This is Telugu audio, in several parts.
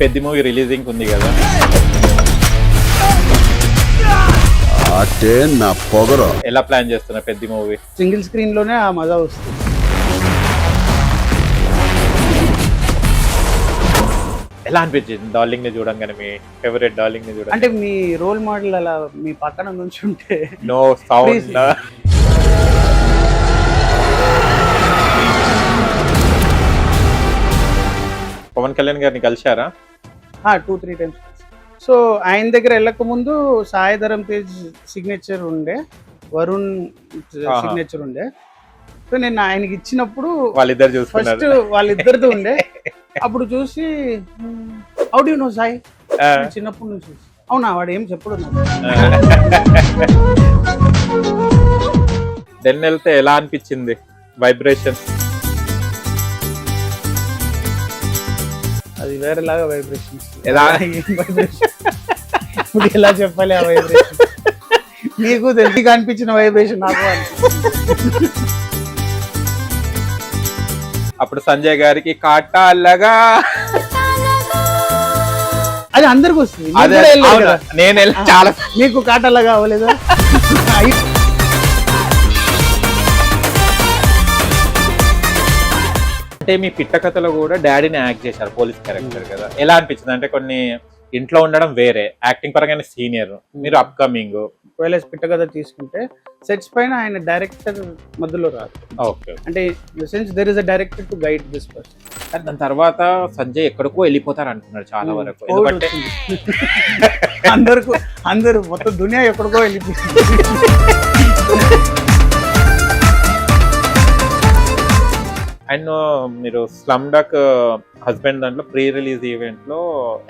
పెద్ద మూవీ రిలీజింగ్ ఉంది కదా, అంటే నా పొగరు. ఎలా ప్లాన్ చేస్తున్నా పెద్ద మూవీ? సింగిల్ స్క్రీన్ లోనే ఆ మజా వస్తుంది. ఎలా అనిపించింది డార్లింగ్ ని చూడంగానే? మీ ఫేవరెట్ డార్లింగ్ ని చూడండి అంటే మీ రోల్ మోడల్ అలా మీ పక్కన నుంచి ఉంటే నో సౌండ్. పవన్ కళ్యాణ్ గారిని కలిశారా? 2-3 times. సో ఆయన దగ్గర వెళ్ళక ముందు సాయిధరం తేజ్ సిగ్నేచర్ ఉండే, వరుణ్ సిగ్నేచర్ ఉండే. సో నేను ఆయనకి ఇచ్చినప్పుడు వాళ్ళిద్దరు ఫస్ట్ చూసుకున్నారు. వాళ్ళిద్దరిది ఉండే. అప్పుడు చూసి how do you know Sai, చిన్నప్పటి నుంచి. అవునా, వాడు ఏం చెప్పడు నాకు. దెన్ వెళ్తే ఎలా అనిపించింది వైబ్రేషన్? అది వేరేలాగా వైబ్రేషన్. ఎలా ఇప్పుడు ఎలా చెప్పాలి ఆ వైబ్రేషన్? నీకు తెలిసి అనిపించిన వైబ్రేషన్ నాకు అప్పుడు సంజయ్ గారికి కాటాలగా అది అందరికి వస్తుంది. నేను చాలా నీకు కాటలాగా అవ్వలేదా? అంటే మీ పిట్ట కథలో కూడా డాడీని యాక్ట్ చేశారు పోలీస్ క్యారెక్టర్ కదా, ఎలా అనిపించింది? అంటే కొన్ని ఇంట్లో ఉండడం వేరే, యాక్టింగ్ పరంగానే సీనియర్, మీరు అప్కమింగ్. ఒకవేళ పిట్ట కథ తీసుకుంటే సెట్స్ పైన ఆయన డైరెక్టర్ మధ్యలో రాదు. ఓకే, అంటే sense there is a director to guide this person. దాని తర్వాత సంజయ్ ఎక్కడికో వెళ్ళిపోతారు అంటున్నారు చాలా వరకు. ఎందుకంటే అందరూ మొత్తం దునియా ఎక్కడికో వెళ్ళిపోతుంది. అండ్ మీరు స్లమ్ డాగ్ హస్బెండ్ దాంట్లో ప్రీ రిలీజ్ ఈవెంట్ లో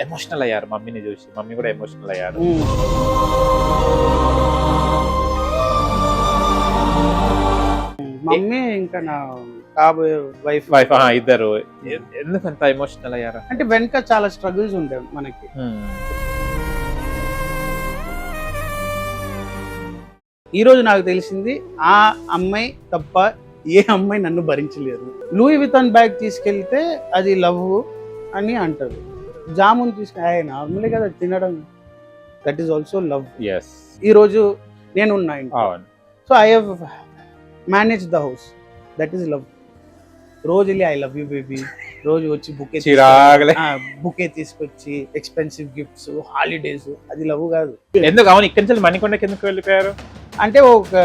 ఎమోషనల్ అయ్యారు, మమ్మీని చూసి. మమ్మీ కూడా ఎమోషనల్ అయ్యారు. మమ్మీ ఇంకా నా కాబోయే వైఫ్ ఇద్దరు. ఎందుకంత ఎమోషనల్ అయ్యారు? అంటే వెనక చాలా స్ట్రగుల్స్ ఉంటాయి మనకి. ఈ రోజు నాకు తెలిసింది ఆ అమ్మాయి తప్ప ఏ అమ్మాయి నన్ను భరించలేరు. లూయి వితాన్ బ్యాగ్ తీసుకెళ్తే అది లవ్ అని అంటారు. జామున్ తీసుకెళ్ళి నార్మలే కదా తినడం, దట్ ఈస్ ఆల్సో లవ్. ఈ రోజు నేనున్నా ఇంట్లో, so I have manage the house, that is love. రోజు వెళ్ళి ఐ లవ్ యూ బేబీ, రోజు వచ్చి బుకే తీసుకొచ్చి ఎక్స్పెన్సివ్ గిఫ్ట్స్, హాలిడేస్, అది లవ్ కాదు. ఎందుకు? అవును, ఇక్కడి నుంచి మణికొండకి ఎందుకు వెళ్ళిపోయారు? అంటే ఒక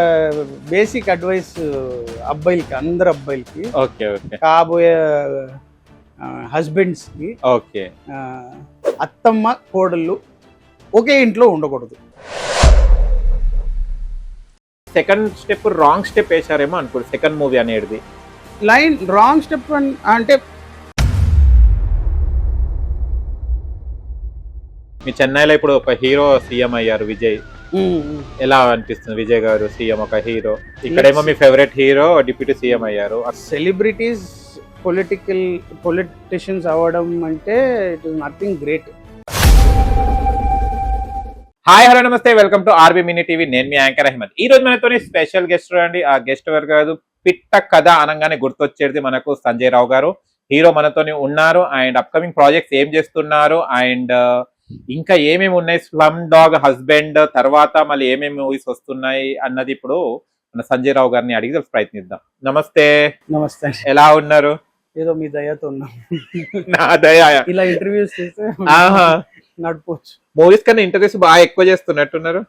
బేసిక్ అడ్వైస్ అబ్బాయిలకి, అందరు అబ్బాయిలకి, కాబోయే హస్బెండ్స్ కి, అత్తమ్మ కోడళ్ళు ఒకే ఇంట్లో ఉండకూడదు. సెకండ్ స్టెప్ రాంగ్ స్టెప్ వేసారేమో అనుకోండి సెకండ్ మూవీ అనేది. లైన్ రాంగ్ స్టెప్ అంటే మీ చెన్నైలో ఇప్పుడు ఒక హీరో సీఎం అయ్యారు, విజయ్. ఎలా అనిపిస్తుంది విజయ్ గారు సీఎం, ఒక హీరో? ఇక్కడేమో మీ ఫేవరెట్ హీరో డిప్యూటీ సీఎం అయ్యారు. సెలబ్రిటీస్ పొలిటీషియన్స్ అవ్వడం అంటే it is nothing great. Hi, hello, నమస్తే, welcome to RB mini TV. నేను మీ యాంకర్ అహ్మద్. ఈ రోజు మనతోని స్పెషల్ గెస్ట్ అండి. ఆ గెస్ట్ ఎవరు కాదు, పిట్ట కథ అనగానే గుర్తొచ్చేది మనకు సంజయ్ రావు గారు. హీరో మనతోని ఉన్నారు. అండ్ అప్కమింగ్ ప్రాజెక్ట్స్ ఏం చేస్తున్నారు, అండ్ ఇంకా ఏమేమి ఉన్నాయి, స్లమ్ డాగ్ హస్బెండ్ తర్వాత మళ్ళీ ఏమేమి మూవీస్ వస్తున్నాయి అన్నది ఇప్పుడు మన సంజయ్ రావు గారిని అడిగి ప్రయత్నిద్దాం. నమస్తే. నమస్తే, ఎలా ఉన్నారు? ఏదో మీ దయతో ఉన్నాం. నా దయ. ఇలా ఇంటర్వ్యూస్ చేస్తే నడిపోవచ్చు. మూవీస్ కన్నా ఇంటర్వ్యూస్ బాగా ఎక్కువ చేస్తున్నట్టున్నారు.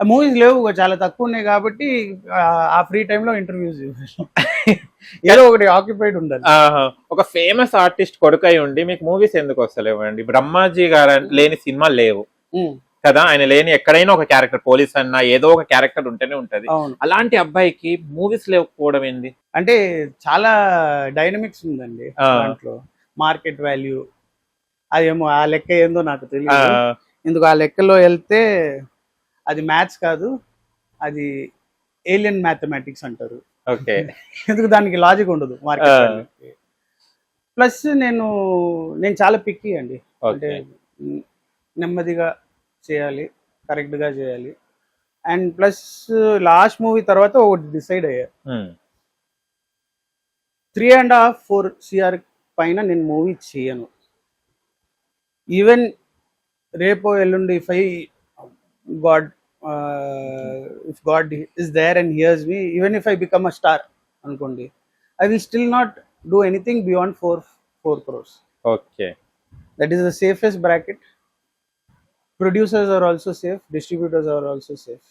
మూవీస్ లేవు, చాలా తక్కువ ఉన్నాయి కాబట్టి ఆ ఫ్రీ టైంలో ఇంటర్వ్యూస్ ఏదో ఒకటి ఆక్యుపైడ్ ఉండాలి. ఒక ఫేమస్ ఆర్టిస్ట్ కొడుకై ఉండి మీకు మూవీస్ ఎందుకు వస్తలేవండి? బ్రహ్మాజీ గారు లేని సినిమా లేవు కదా, ఆయన లేని ఎక్కడైనా ఒక క్యారెక్టర్, పోలీస్ అన్నా ఏదో ఒక క్యారెక్టర్ ఉంటేనే ఉంటది. అలాంటి అబ్బాయికి మూవీస్ లేకపోవడం ఏంది? అంటే చాలా డైనమిక్స్ ఉందండి దాంట్లో. మార్కెట్ వాల్యూ అదేమో ఆ లెక్క ఏందో నాకు తెలియదు. ఎందుకు ఆ లెక్కలో వెళ్తే అది మ్యాథ్స్ కాదు, అది ఏలియన్ మ్యాథమెటిక్స్ అంటారు. ఎందుకు దానికి లాజిక్ ఉండదు మార్కెట్. ప్లస్ నేను చాలా పిక్కీ అండి. అంటే నెమ్మదిగా చేయాలి, కరెక్ట్ గా చేయాలి. అండ్ ప్లస్ లాస్ట్ మూవీ తర్వాత ఒకటి డిసైడ్ అయ్యా, 3.5-4 CR పైన నేను మూవీ చేయను. ఈవెన్ రేపో ఎల్లుండి if god is there and hears me, even if I become a star అనుకోండి, I will still not do anything beyond 4 crores. Okay. That is the safest bracket. Producers are also safe, distributors are also safe.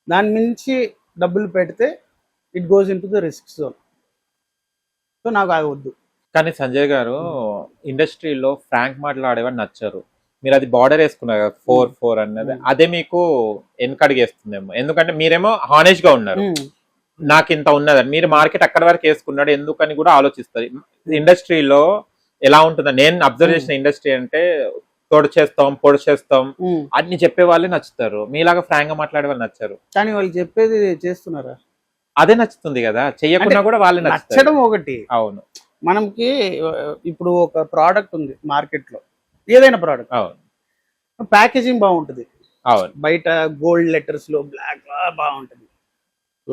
దాని మించి డబ్బులు పెడితే it goes in to the risk zone. So నాకు అది వద్దు. కానీ సంజయ్ గారు ఇండస్ట్రీలో ఫ్రాంక్ మాట్లాడేవాడు నచ్చారు. మీరు అది బార్డర్ వేసుకున్నారు కదా 4 అన్నది, అదే మీకు వెనకడిగేస్తుందేమో. ఎందుకంటే మీరేమో హానెస్ట్ గా ఉన్నారు, నాకు ఇంత ఉన్నదని. మీరు మార్కెట్ అక్కడ వరకు వేసుకున్నాడు ఎందుకని కూడా ఆలోచిస్తారు. ఇండస్ట్రీలో ఎలా ఉంటుందో నేను అబ్జర్వ్ చేసిన ఇండస్ట్రీ అంటే తోడు చేస్తాం పొడి చేస్తాం అన్ని చెప్పే వాళ్ళే నచ్చుతారు. మీలాగా ఫ్రాంక్ గా మాట్లాడే వాళ్ళు నచ్చారు. కానీ వాళ్ళు చెప్పేది చేస్తున్నారా? అదే నచ్చుతుంది కదా, చెయ్యకుండా కూడా వాళ్ళే నచ్చడం ఒకటి. అవును, మనకి ఇప్పుడు ఒక ప్రోడక్ట్ ఉంది మార్కెట్ లో, ఏదైనా ప్రోడక్ట్, అవును, ప్యాకేజింగ్ బాగుంటది, అవును, బయట గోల్డ్ లెటర్స్ లో బ్లాక్ బాగుంటది,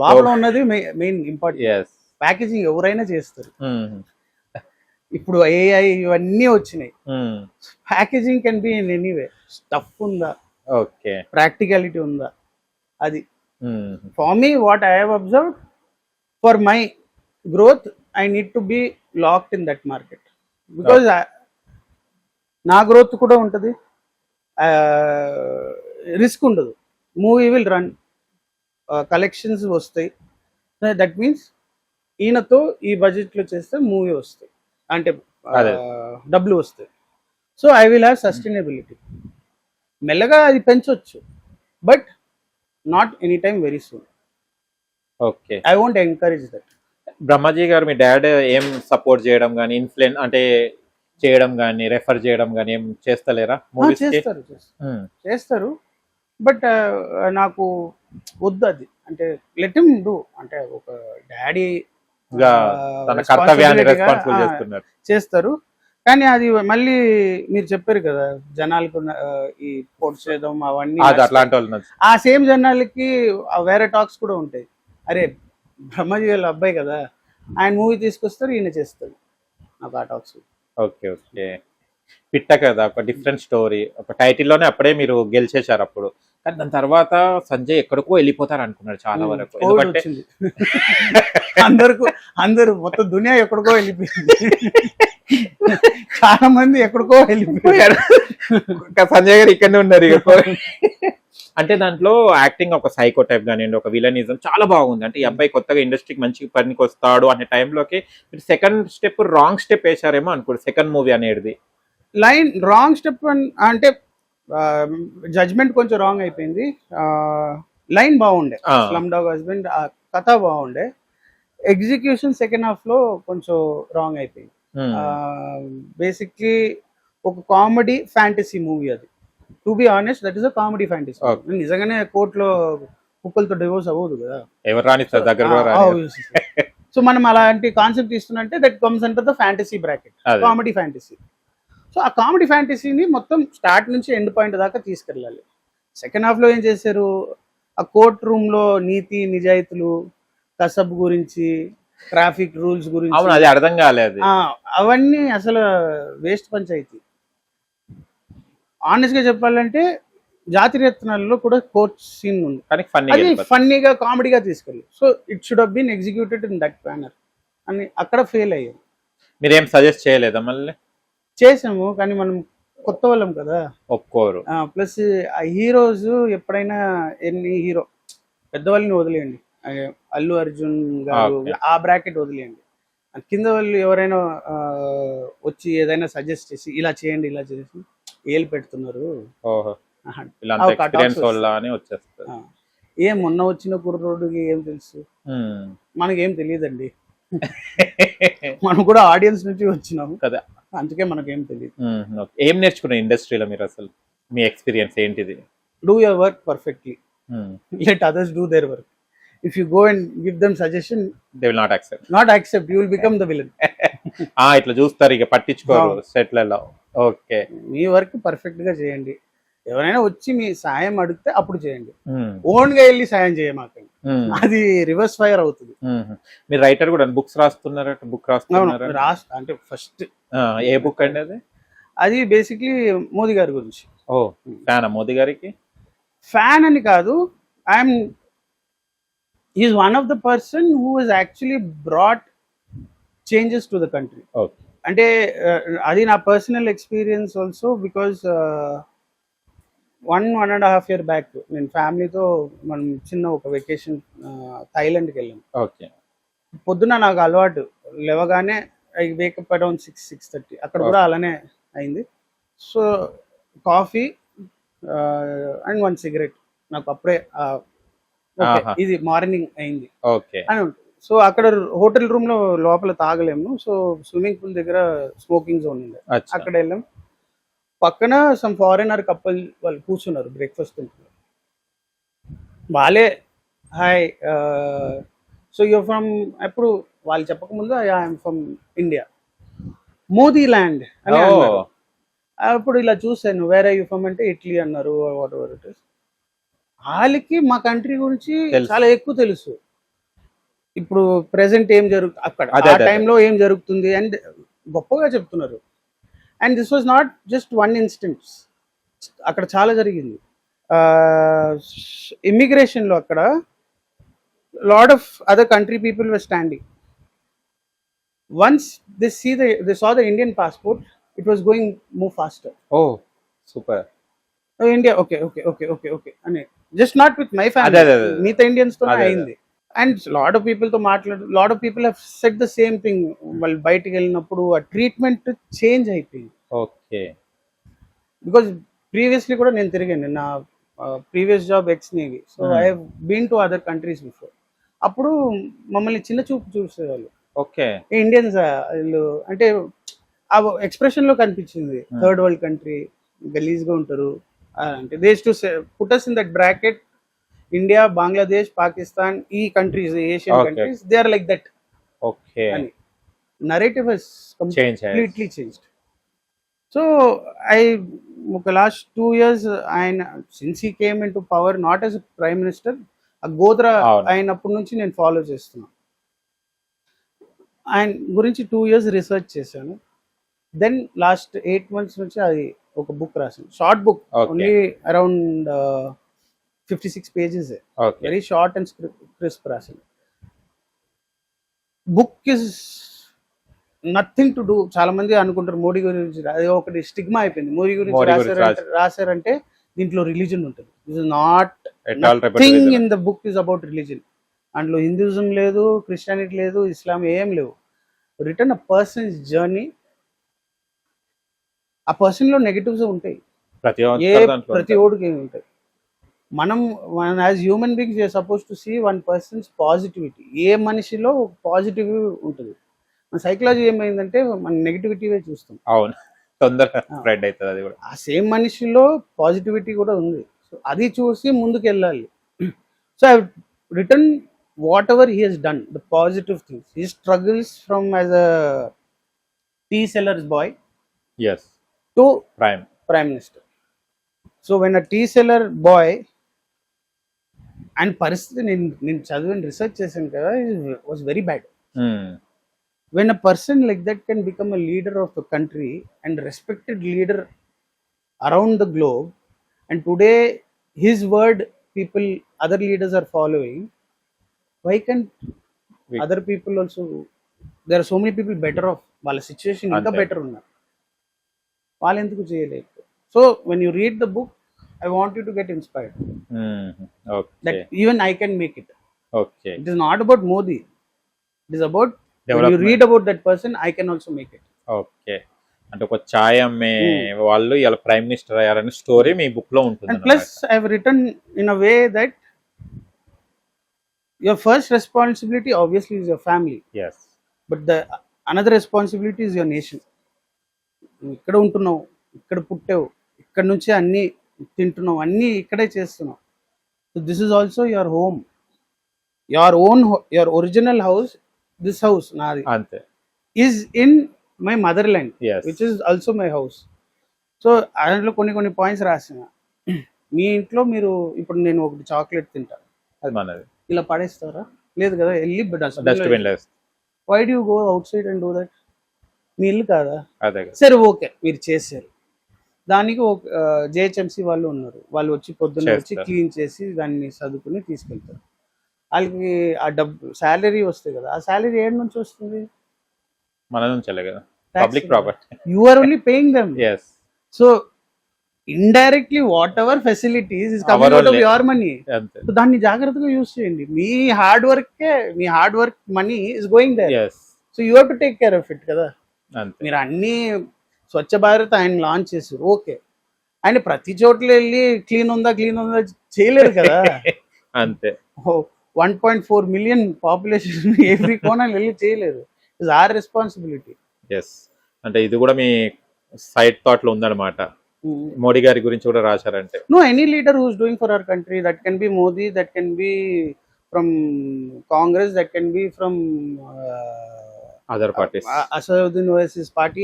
లోపల ఉన్నది మెయిన్ ఇంపార్టెంట్. ప్యాకేజింగ్ ఎవరైనా చేస్తారు. ఇప్పుడు AI ఇవన్నీ వచ్చినాయి. Packaging can be in anyway. Stuff ఉందా, ఓకే, ప్రాక్టికాలిటీ ఉందా, అది. For me what I have observed, for my growth I need to be locked in that market. Because నా గ్రోత్ కూడా ఉంటుంది, రిస్క్ ఉండదు. మూవీ విల్ రన్, కలెక్షన్స్ వస్తాయి. దట్ మీన్స్ ఈయనతో ఈ బడ్జెట్లో చేస్తే మూవీ వస్తాయి అంటే డబ్బులు వస్తాయి. So I will have sustainability. మెల్లగా అది పెంచవచ్చు, but not any time very soon. Okay, I won't encourage that. Brahmaji గారు మీ డాడ్ ఏం సపోర్ట్ చేయడం కానీ, ఇన్ఫ్లుయెన్స్ అంటే చేయడం కానీ, రెఫర్ చేయడం కానీ ఏం చేస్తలేరా? చేస్తారు, బట్ నాకు వద్దు అది. అంటే లెట్ హిమ్ డూ. అంటే ఒక డాడీ తన కర్తవ్యాన్ని రెస్పాన్సిబుల్ చేస్తారు. కానీ అది మళ్ళీ మీరు చెప్పారు కదా, జనాలకు ఈ పోర్ట్ చేయడం అవన్నీ, అట్లాంటి వాళ్ళు ఆ సేమ్ జనాలకి వేరే టాక్స్ కూడా ఉంటాయి. అరే బ్రహ్మాజీ వాళ్ళ అబ్బాయి కదా, ఆయన మూవీ తీసుకొస్తారు, ఈయన చేస్తారు, నాకు ఆ టాక్స్. Okay, okay. పిట్ట కదా ఒక డిఫరెంట్ స్టోరీ, ఒక టైటిల్ లోనే అప్పుడే మీరు గెలిచేశారు అప్పుడు. కానీ దాని తర్వాత సంజయ్ ఎక్కడికో వెళ్ళిపోతారు అనుకున్నారు చాలా వరకు. ఎందుకంటే అందరూ మొత్తం దునియా ఎక్కడికో వెళ్ళిపోయింది, చాలా మంది ఎక్కడికో వెళ్ళిపోయారు. సంజయ్ గారు ఇక్కడనే ఉన్నారు. అంటే దాంట్లో యాక్టింగ్ ఒక సైకో టైప్ కానివ్వండి, ఒక విలనిజం చాలా బాగుంది. అంటే ఈ అబ్బాయి కొత్తగా ఇండస్ట్రీకి మంచి పనికి వస్తాడు అనే టైంలోకి మీరు సెకండ్ స్టెప్ రాంగ్ స్టెప్ వేసారేమో అనుకోండి, సెకండ్ మూవీ అనేది. లైన్ రాంగ్ స్టెప్ అంటే జడ్జ్మెంట్ కొంచెం రాంగ్ అయిపోయింది. లైన్ బాగుండే, స్లమ్ డాగ్ హస్బెండ్ కథ బాగుండే, ఎగ్జిక్యూషన్ సెకండ్ హాఫ్ లో కొంచెం రాంగ్ అయిపోయింది. బేసిక్లీ ఒక కామెడీ ఫ్యాంటసీ మూవీ అది. To be honest, that is a comedy fantasy. నిజంగానే కోర్టులో కుక్కలతో డివోర్స్ అవ్వదు కదా, ఎవరు రానిస్తారు దగ్గర. సో మనం అలాంటి కాన్సెప్ట్ ఇస్తున్నట్టే that comes under the fantasy bracket, comedy fantasy. So ఆ కామెడీ ఫ్యాంటసీని మొత్తం స్టార్ట్ నుంచి ఎండ్ పాయింట్ దాకా తీసుకెళ్ళాలి. సెకండ్ హాఫ్ లో ఏం చేశారు, ఆ కోర్ట్ రూమ్ లో నీతి నిజాయితీలు, కసబ్ గురించి, ట్రాఫిక్ రూల్స్ గురించి, అది అర్థం కాలేదు. అవన్నీ అసలు వేస్ట్ పంచాయతీ. ఆనెస్ట్ గా చెప్పాలంటే జాతిరత్నాల్లో కూడా కోర్ట్ సీన్ ఉంది, అది ఫన్నీగా కామెడీగా తీసుకెళ్ళి. So it should have been executed in that manner అని అక్కడ ఫెయిల్ అయ్యారు. మీరేం సజెస్ట్ చేయలేదా? మళ్ళీ చేసాము, కానీ మనం కొత్త వాళ్ళం కదా, ఒప్పుకోరు. ప్లస్ ఆ హీరోస్ ఎప్పుడైనా హీరో పెద్దవాళ్ళని వదిలేయండి, అల్లు అర్జున్ గారు ఆ బ్రాకెట్ వదిలేయండి, కింద వాళ్ళు ఎవరైనా వచ్చి ఏదైనా సజెస్ట్ చేసి ఇలా చేయండి ఇలా చేసి ఏలు పెడుతున్నారు. ఏం మొన్న వచ్చిన కుర్రోడికి ఏం తెలుసు, మనకేం తెలియదండి. మనం కూడా ఆడియన్స్ నుంచి వచ్చినాము కదా, అందుకే మనకేం తెలియదు. ఏం నేర్చుకున్నారు ఇండస్ట్రీలో మీరు? అసలు మీ ఎక్స్పీరియన్స్ ఏంటిది? Do your work perfectly, let others do their work. If you go and give them suggestion, they will not accept. You will become the villain. ఇట్లా చూస్తారు, ఇక పట్టించుకోరు సెట్లలో. ఓకే, మీ వర్క్ పర్ఫెక్ట్ గా చేయండి. ఎవరైనా వచ్చి మీ సాయం అడిగితే అప్పుడు చేయండి, ఓన్ గా వెళ్ళి సాయం చేయమాకండి, అది రివర్స్ ఫైర్ అవుతుంది. మీరు రైటర్ కూడా బుక్స్ రాస్తున్నారట, బుక్ రాస్తున్నారా? అంటే ఫస్ట్ ఏ బుక్ అండి అది? అది బేసిక్లీ మోదీ గారి గురించి. ఓ ఫ్యానా మోదీ గారికి? ఫ్యాన్ అని కాదు, I'm is one of the person who is actually brought changes to the country. Okay. అంటే అది నా personal experience also, because 1.5 year back నేను ఫ్యామిలీతో మనం చిన్న ఒక వెకేషన్ థాయిలాండ్కి వెళ్ళాం. ఓకే. పొద్దున నాకు అలవాటు లేవగానే ఐ వేకప్ అరౌండ్ 6-6:30. అక్కడ కూడా అలానే అయింది. సో కాఫీ అండ్ 1 cigarette నాకు అప్పుడే okay, ఇది మార్నింగ్ అయింది ఓకే అని ఉంటుంది. సో అక్కడ హోటల్ రూమ్ లో లోపల తాగలేము. సో స్విమ్మింగ్ పూల్ దగ్గర స్మోకింగ్ జోన్ ఉంది, అక్కడ వెళ్ళాం. పక్కన సమ్ ఫారినర్ కపుల్ వాళ్ళు కూర్చున్నారు బ్రేక్ఫాస్ట్ తింటున్నారు. వాళ్ళే హాయ్ సో యూర్ ఫ్రమ్, ఎప్పుడు వాళ్ళు చెప్పకముందు I'm from India, Modi land అని అన్నారు. అప్పుడు ఇలా చూసాను, వేరే యూ ఫ్రమ్ అంటే ఇటలీ అన్నారు, వాట్ ఎవర్ ఇట్ ఇస్. వాళ్ళకి మా కంట్రీ గురించి చాలా ఎక్కువ తెలుసు. ఇప్పుడు ప్రెసెంట్ ఏం జరుగుతుంది అక్కడ, ఆ టైంలో ఏం జరుగుతుంది అండ్ గొప్పగా చెప్తున్నారు. And this was not just one instance, అక్కడ చాలా జరిగింది. ఇమ్మిగ్రేషన్లో అక్కడ lot of other country people were standing. Once they saw the Indian passport, it was going move faster. Oh super. India okay okay okay okay okay అని, just not with my family, మిగతా ఇండియన్స్ తో అయింది. అండ్ లాట్ ఆఫ్ పీపుల్ తో lot of people have said the same thing. వాళ్ళు బయటికి వెళ్ళినప్పుడు ఆ ట్రీట్మెంట్ చేంజ్ అయిపోయింది. ఓకే. బికాజ్ ప్రీవియస్లీ కూడా నేను తిరిగాను, నా previous job ex navy. So I have been to other countries before. అప్పుడు మమ్మల్ని చిన్న చూపు చూసేవాళ్ళు. ఓకే. ఇండియన్స్ వీళ్ళు అంటే ఆ ఎక్స్ప్రెషన్ లో కనిపించింది, థర్డ్ వరల్డ్ కంట్రీ, గలీజ్ గా ఉంటారు అంటే. They to put us in that bracket, India, Bangladesh, Pakistan, ఈ countries, Asian countries, they are like that. Okay. అని narrative has completely changed. So I ఒక లాస్ట్ 2 years ఆయన since he came into power, not as prime minister, ఆ గోద్రా అయినప్పటి నుంచి నేను ఫాలో చేస్తున్నాను. ఆయన గురించి 2 years రీసెర్చ్ చేశాను. దెన్ లాస్ట్ 8 months నుంచి అది ఒక బుక్ రాసాను, short book, only around 56 pages, very short and crisp రాసాను. Book is nothing to do. చాలా మంది అనుకుంటారు మోడీ గురించి, అది ఒకటి స్టిగ్మా అయిపోయింది. మోడీ గురించి రాశారంటే దీంట్లో రిలీజన్ ఉంటుంది. This is not, nothing in the book is about religion. అందులో హిందూయిజం లేదు, క్రిస్టియానిటీ లేదు, ఇస్లాం ఏం లేవు. Return a person's journey. ఆ పర్సన్ లో నెగటివ్స్ ఉంటాయి, ప్రతి ఓడికి ఉంటాయి. మనం as human beings you are supposed to see one person's positivity. ఏ మనిషిలో పాజిటివ్ ఉంటుంది. మన సైకాలజీ ఏమైందంటే మనం నెగటివిటీవే చూస్తాం. అవును, తొందరగా స్ప్రెడ్ అవుతుంది అది కూడా. ఆ సేమ్ మనిషిలో పాజిటివిటీ కూడా ఉంది. సో అది చూసి ముందుకు వెళ్ళాలి. So I return whatever he has done, the positive things, he struggles from as a tea seller's boy to prime minister. So when a tea seller boy, and పరిస్థితి నేను చదివిన రీసెర్చ్ చేశాను కదా, was very bad. When a person like that can become a leader of a country and respected leader around the globe, and today his word people, other leaders are following, why can't other people also? There are so many people better off, వాళ్ళ సిచ్యువేషన్ ఇంకా బెటర్ ఉన్నారు, వాళ్ళు ఎందుకు చేయలేదు? So when you read the book, I want you to get inspired that even I can make it. It is not about Modi, it is about when you read about that person, I can also make it. Okay. అంటే ఒక ఛాయ్ అమ్మే వాళ్ళు ఇలా ప్రైమ్ మినిస్టర్ అయ్యారనే స్టోరీ మీ బుక్ లో ఉంటుంది. And plus I have written in a way that your first responsibility obviously is your family. Yes. But the another responsibility is your nation. ఇక్కడ ఉంటున్నావు, ఇక్కడ పుట్టావు, ఇక్కడ నుంచి అన్ని తింటున్నావు, అన్ని ఇక్కడే చేస్తున్నావు. So this is also your home, your own, your original house. This house నాది అంతే is in my mother land, which is also my house. So దాంట్లో కొన్ని పాయింట్స్ రాసిన. మీ ఇంట్లో మీరు ఇప్పుడు నేను ఒకటి చాక్లెట్ తింటాను, అది మనది, ఇలా పడేస్తారా? లేదు కదా, వెళ్ళి dustbin. Why do you go outside and do that? మీ ఇల్లు కాదా? అదే కదా. సరే ఓకే, మీరు చేశారు. దానికి జేహెచ్ఎంసీ వాళ్ళు ఉన్నారు, వాళ్ళు వచ్చి పొద్దున్న వచ్చి చేస్తారు. క్లీన్ చేసి దాన్ని చదువుకుని తీసుకెళ్తారు. వాళ్ళకి ఆ డబ్బు శాలరీ వస్తుంది కదా, ఆ శాలరీ ఏడు నుంచి వస్తుంది? మన నుంచే కదా, Tax పబ్లిక్ కదా. Property. You are only paying them. Yes, so indirectly whatever facilities is Our coming out of only. Your money. అంతే. సో దాన్ని జాగ్రత్తగా యూస్ చేయండి. మీ hard work money is going there. Yes, so you have to take care of it కదా. అంతే. మీరు అన్ని స్వచ్ఛ భారత్ ఆయన లాంచ్ చేశారు, ఓకే. ఆయన ప్రతి చోట్ల వెళ్ళి క్లీన్ ఉందా చేయలేరు కదా. అంతే. 1.4 million పాపులేషన్ ఎవ్రీ కోణాలు వెళ్ళి చేయలేరు. It's are responsibility. ఎస్, అంటే ఇది కూడా మీ సైడ్ థాట్ లో ఉందన్నమాట. మోడీ గారి గురించి కూడా రాశారంటే. No, any leader who is doing for our country, that can be Modi, that can be from Congress, that can be from other parties. Asaduddin Owaisi's party,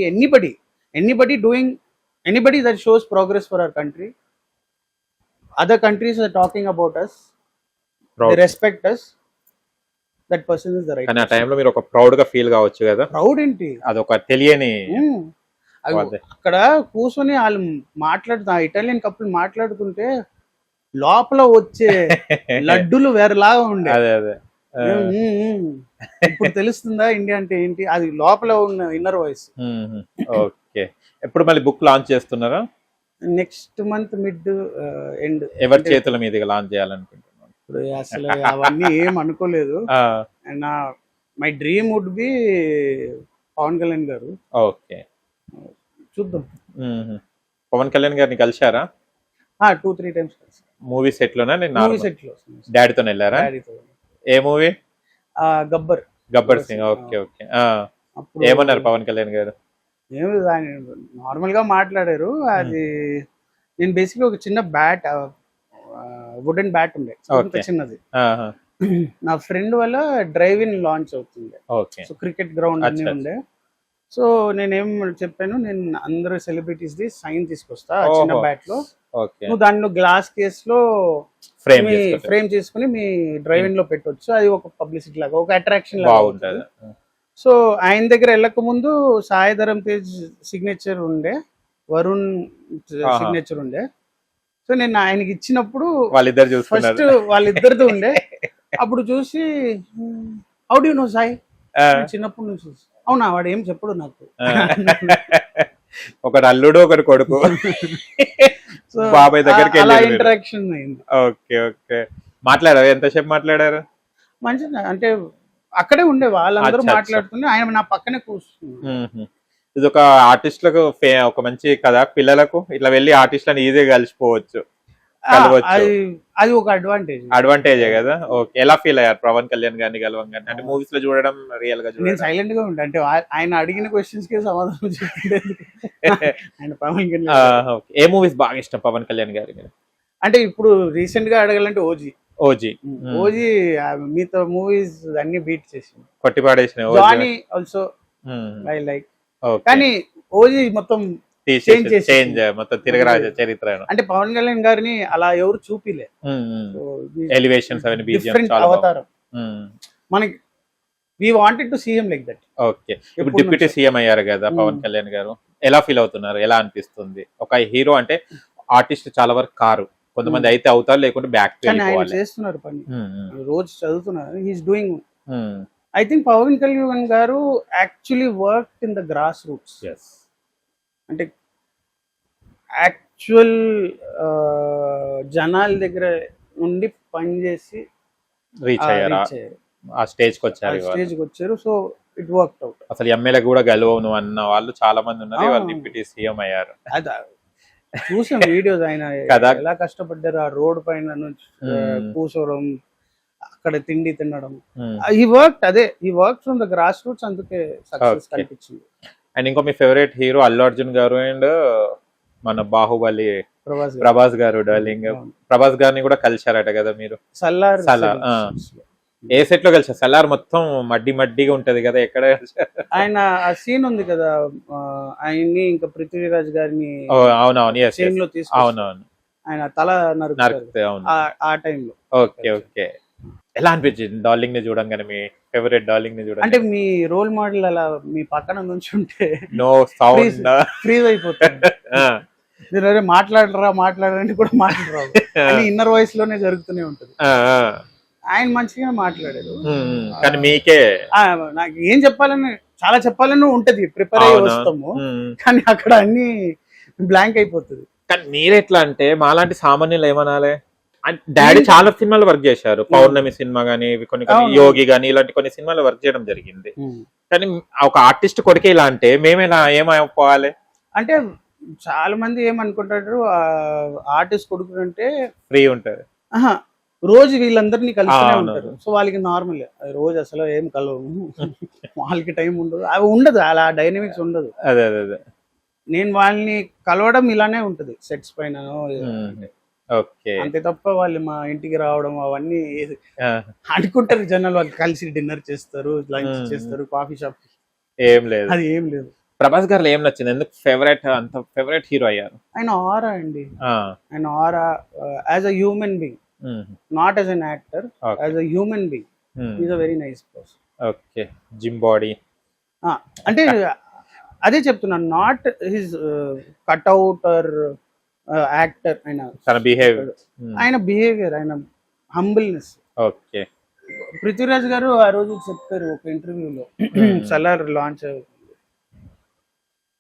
anybody that shows progress for our country. Other countries are talking about us, they respect us, that person is the right కానీ ఆ person. టైంలో మీరు ఒక ప్రౌడ్ గా ఫీల్ కావచ్చు కదా, Proud ఏంటి? అదొక తెలియని. అవి అదే. అక్కడ కూర్చొని వాళ్ళు మాట్లాడుతూ ఇటాలియన్ కప్పులు మాట్లాడుతుంటే లోపల వచ్చే లడ్డులు వేరేలాగా ఉండే. అదే అదే. ఇప్పుడు తెలుస్తుందా ఇండియా అంటే ఏంటి? అది లోపల ఉన్న ఇన్నర్ వాయిస్. ఓకే, ఎప్పుడు మళ్ళీ బుక్ లాంచ్ చేస్తున్నారా? Next month mid end. ఎవరి చేతుల మీదుగా లాంచ్ చేయాలనుకుంటున్నాను? ఇప్పుడు అసలు అవన్నీ ఏం అనుకోలేదు. And my dream would be Pawan Kalyan గారు. ఓకే, చూద్దాం. పవన్ కళ్యాణ్ గారిని కలిశారా? 2-3 times మూవీ సెట్ లోనా? మూవీ సెట్ లో డాడీతో వెళ్ళారా? డాడీతో. ఏ movie? Gabbar. Gabbar Singh. Okay okay. అప్పుడు ఏమన్నారు పవన్ కళ్యాణ్ గారు? ఏమి నార్మల్ గా మాట్లాడారు. అది నేను బేసిక్గా ఒక చిన్న బ్యాట్, వుడెన్ బ్యాట్ ఉండే, Okay. చిన్నది. ఆహా. నా ఫ్రెండ్ వల్ల డ్రైవ్ ఇన్ లాంచ్ అవుతుంది. ఓకే. సో క్రికెట్ గ్రౌండ్ అన్ని అచ్చా. ఉండే. సో నేనేం చెప్పాను, నేను అందరు సెలబ్రిటీస్ ది సైన్ తీసుకొస్తా ఆ చిన్న ఓహో. బ్యాట్ లో. ఓకే, నువ్వు దానిలో గ్లాస్ కేస్ లో ఫ్రేమ్ ఫ్రేమ్ చేసుకుని మీ డ్రైవ్ ఇన్ లో పెట్టొచ్చు. అది ఒక పబ్లిసిటీ లాగా, ఒక అట్రాక్షన్ లాగా బాగుంటది. అవుతుంది. సో ఆయన దగ్గర వెళ్ళక ముందు సాయిధరం తేజ్ సిగ్నేచర్ ఉండే, వరుణ్ ఆహా. సిగ్నేచర్ ఉండే. సో నేను ఆయనకి ఇచ్చినప్పుడు వాళ్ళిద్దరు ఫస్ట్ చూసుకున్నారు. వాళ్ళిద్దరిది ఉండే. అప్పుడు చూసి how do you know Sai? చిన్నప్పటి నుంచి అవునా, వాడు ఏం చెప్పడు నాకు. ఒకడు అల్లుడు ఒకడు కొడుకు. సో బాబాయ్ దగ్గరికి అలా వెళ్ళారు మీరు. ఇంటరాక్షన్ అయింది. Okay okay. మాట్లాడారు? ఎంతసేపు మాట్లాడారు? మంచిగా, అంటే అక్కడే ఉండే వాళ్ళందరూ అచ్చా, అచ్చా. మాట్లాడుతుండే, ఆయన నా పక్కనే కూర్చున్నాడు. ఇది ఒక ఆర్టిస్టులకు ఒక మంచి కదా, పిల్లలకు ఇట్లా వెళ్ళి ఆర్టిస్టులను ఈజీగా కలిసిపోవచ్చు, కలవచ్చు. అది ఒక అడ్వాంటేజ్. అడ్వాంటేజే కదా. ఓకే, ఎలా ఫీల్ అయ్యారు పవన్ కళ్యాణ్ గారిని కలవంగానే? అంటే మూవీస్ లో చూడడం, రియల్ గా నేను చూడడం. సైలెంట్ గా ఉంటా, అంటే ఆయన అడిగిన క్వశ్చన్స్ కి సమాధానం చెప్పలేదు. ఆయన పవన్ కళ్యాణ్ ఓకే. ఏ మూవీస్ బాగా ఇష్టం పవన్ కళ్యాణ్ గారి? అంటే ఇప్పుడు రీసెంట్ గా అడగాలంటే ఓజీ. ఓజీ. మీతో మూవీస్ అన్ని బీట్ చేసింది. కొట్టిపాడేసిన జానీ ఆల్సో ఐ లైక్. కానీ ఓజీ మొత్తం చేంజ్ మొత్తం తిరగరాజ చరిత్ర. అంటే పవన్ కళ్యాణ్ గారిని అలా ఎవరు చూపిలే. ఎలివేషన్స్ అవన్నీ BGM డిఫరెంట్ చాలా అవతారం మనకి. We wanted to see him like that. Okay. ఇప్పుడు డిప్యూటీ సీఎం అయ్యారు కదా పవన్ కళ్యాణ్ గారు, ఎలా ఫీల్ అవుతున్నారు? ఎలా అనిపిస్తుంది? ఒక హీరో అంటే ఆర్టిస్ట్ చాలా వరకు కారు, కొంతమంది అయితే అవుతారు, లేకుంటే బ్యాక్ కానీ ఆయన చేస్తున్నారు పని, రోజు చదువుతున్నారు. He is doing. I think Pawan Kalyan గారు actually work in the grass roots. అంటే యాక్చువల్ జనాల దగ్గర నుండి పనిచేసి రీచ్ అయ్యారు, ఆ స్టేజ్ కి వచ్చారు. స్టేజ్కి వచ్చారు. So it work out. అసలు ఎమ్మెల్యే కూడా గెలవను అన్న వాళ్ళు చాలా మంది ఉన్నారు, వాళ్ళు డిప్యూటీ సీఎం అయ్యారు. అది చూసాం వీడియోస్, ఆయన కదా. ఎలా కష్టపడ్డారు ఆ రోడ్ పైన నుంచి కూర్చోవడం, అక్కడ తిండి తినడం. ఈ work from the grass roots, అందుకే సక్సెస్ కనిపించింది. అండ్ ఇంకో మీ ఫేవరెట్ హీరో అల్లు అర్జున్ గారు అండ్ మన బాహుబలి ప్రభాస్ గారు డార్లింగ్. ప్రభాస్ గారిని కూడా కలిశారట కదా మీరు? సల్లార్. ఏ సెట్ లో కలిసారు? సల్లార్ మొత్తం మడ్డిగా ఉంటది కదా, ఎక్కడ? ఆయన ఆ సీన్ ఉంది కదా, ఆయన్ని ఇంకా పృథ్వీరాజ్ గారిని అవునవును సీన్ లో తీసుకు, అవునవును, ఆయన తల నరుకుతారు అవును. ఆ టైంలో. Okay okay. ఎలా అనిపించింది డార్లింగ్ ని చూడంగానే? మీ ఫేవరెట్ డార్లింగ్ ని అంటే చూడండి. మీ రోల్ మోడల్ అలా మీ పక్కన నుంచి ఉంటే నో సౌండ్. ఫ్రీజ్ అయిపోతుంది. మీరు అరే మాట్లాడరంటే కూడా మాట్లాడరావు. అని ఇన్నర్ వాయిస్ లోనే జరుగుతూనే ఉంటది. ఆయన మంచిగా మాట్లాడారు. కానీ మీకే నాకు ఏం చెప్పాలని చాలా చెప్పాలని ఉంటది, ప్రిపేర్ అయ్యి వస్తాము, కానీ అక్కడ అన్ని బ్లాంక్ అయిపోతుంది. కానీ మీరెట్లా అంటే మాలాంటి సామాన్యులు ఏమనాలి, డాడీ చాలా సినిమాలు వర్క్ చేశారు, పౌర్ణమి సినిమా గానీ కొన్ని యోగి గానీ ఇలాంటి కొన్ని సినిమాలు వర్క్ చేయడం జరిగింది. కానీ ఒక ఆర్టిస్ట్ కొడుకే ఇలా అంటే మేమేలా ఏమైపోవాలి అంటే చాలా మంది ఏమనుకుంటారు ఆర్టిస్ట్ కొడుకు అంటే ఫ్రీ ఉంటారు, రోజు వీళ్ళందరినీ కలుస్తూనే ఉంటారు, సో వాళ్ళకి నార్మల్, రోజు అసలు ఏం కలవు, వాళ్ళకి టైం ఉండదు, అవి ఉండదు, అలా డైనమిక్స్ ఉండదు. అదే అదే అదే నేను వాళ్ళని కలవడం ఇలానే ఉంటది సెట్స్ పైన, ఓకే. అంతే తప్ప వాళ్ళు మా ఇంటికి రావడం అవన్నీ అనుకుంటారు జనాలు, వాళ్ళు కలిసి డిన్నర్ చేస్తారు, లంచ్ చేస్తారు, కాఫీ షాప్, ఏం లేదు, అది ఏం లేదు. ప్రభాస్ గారు ఏం నచ్చింది, ఎందుకు ఫేవరెట్ అంత ఫేవరెట్ హీరో అయ్యారు? ఆయన ఆరా అండి, ఆయన aura as a human being, not as an actor, as a human being is a very nice person. Okay, gym body అంటే అదే చెప్తున్నాను, not his cutout or actor, ఆయన బిహేవియర్, ఆయన హంబుల్నెస్. ఓకే. పృథ్వీరాజ్ గారు ఆ రోజు చెప్పారు ఒక ఇంటర్వ్యూలో, సలార్ లాంచ్ అవుతుంది,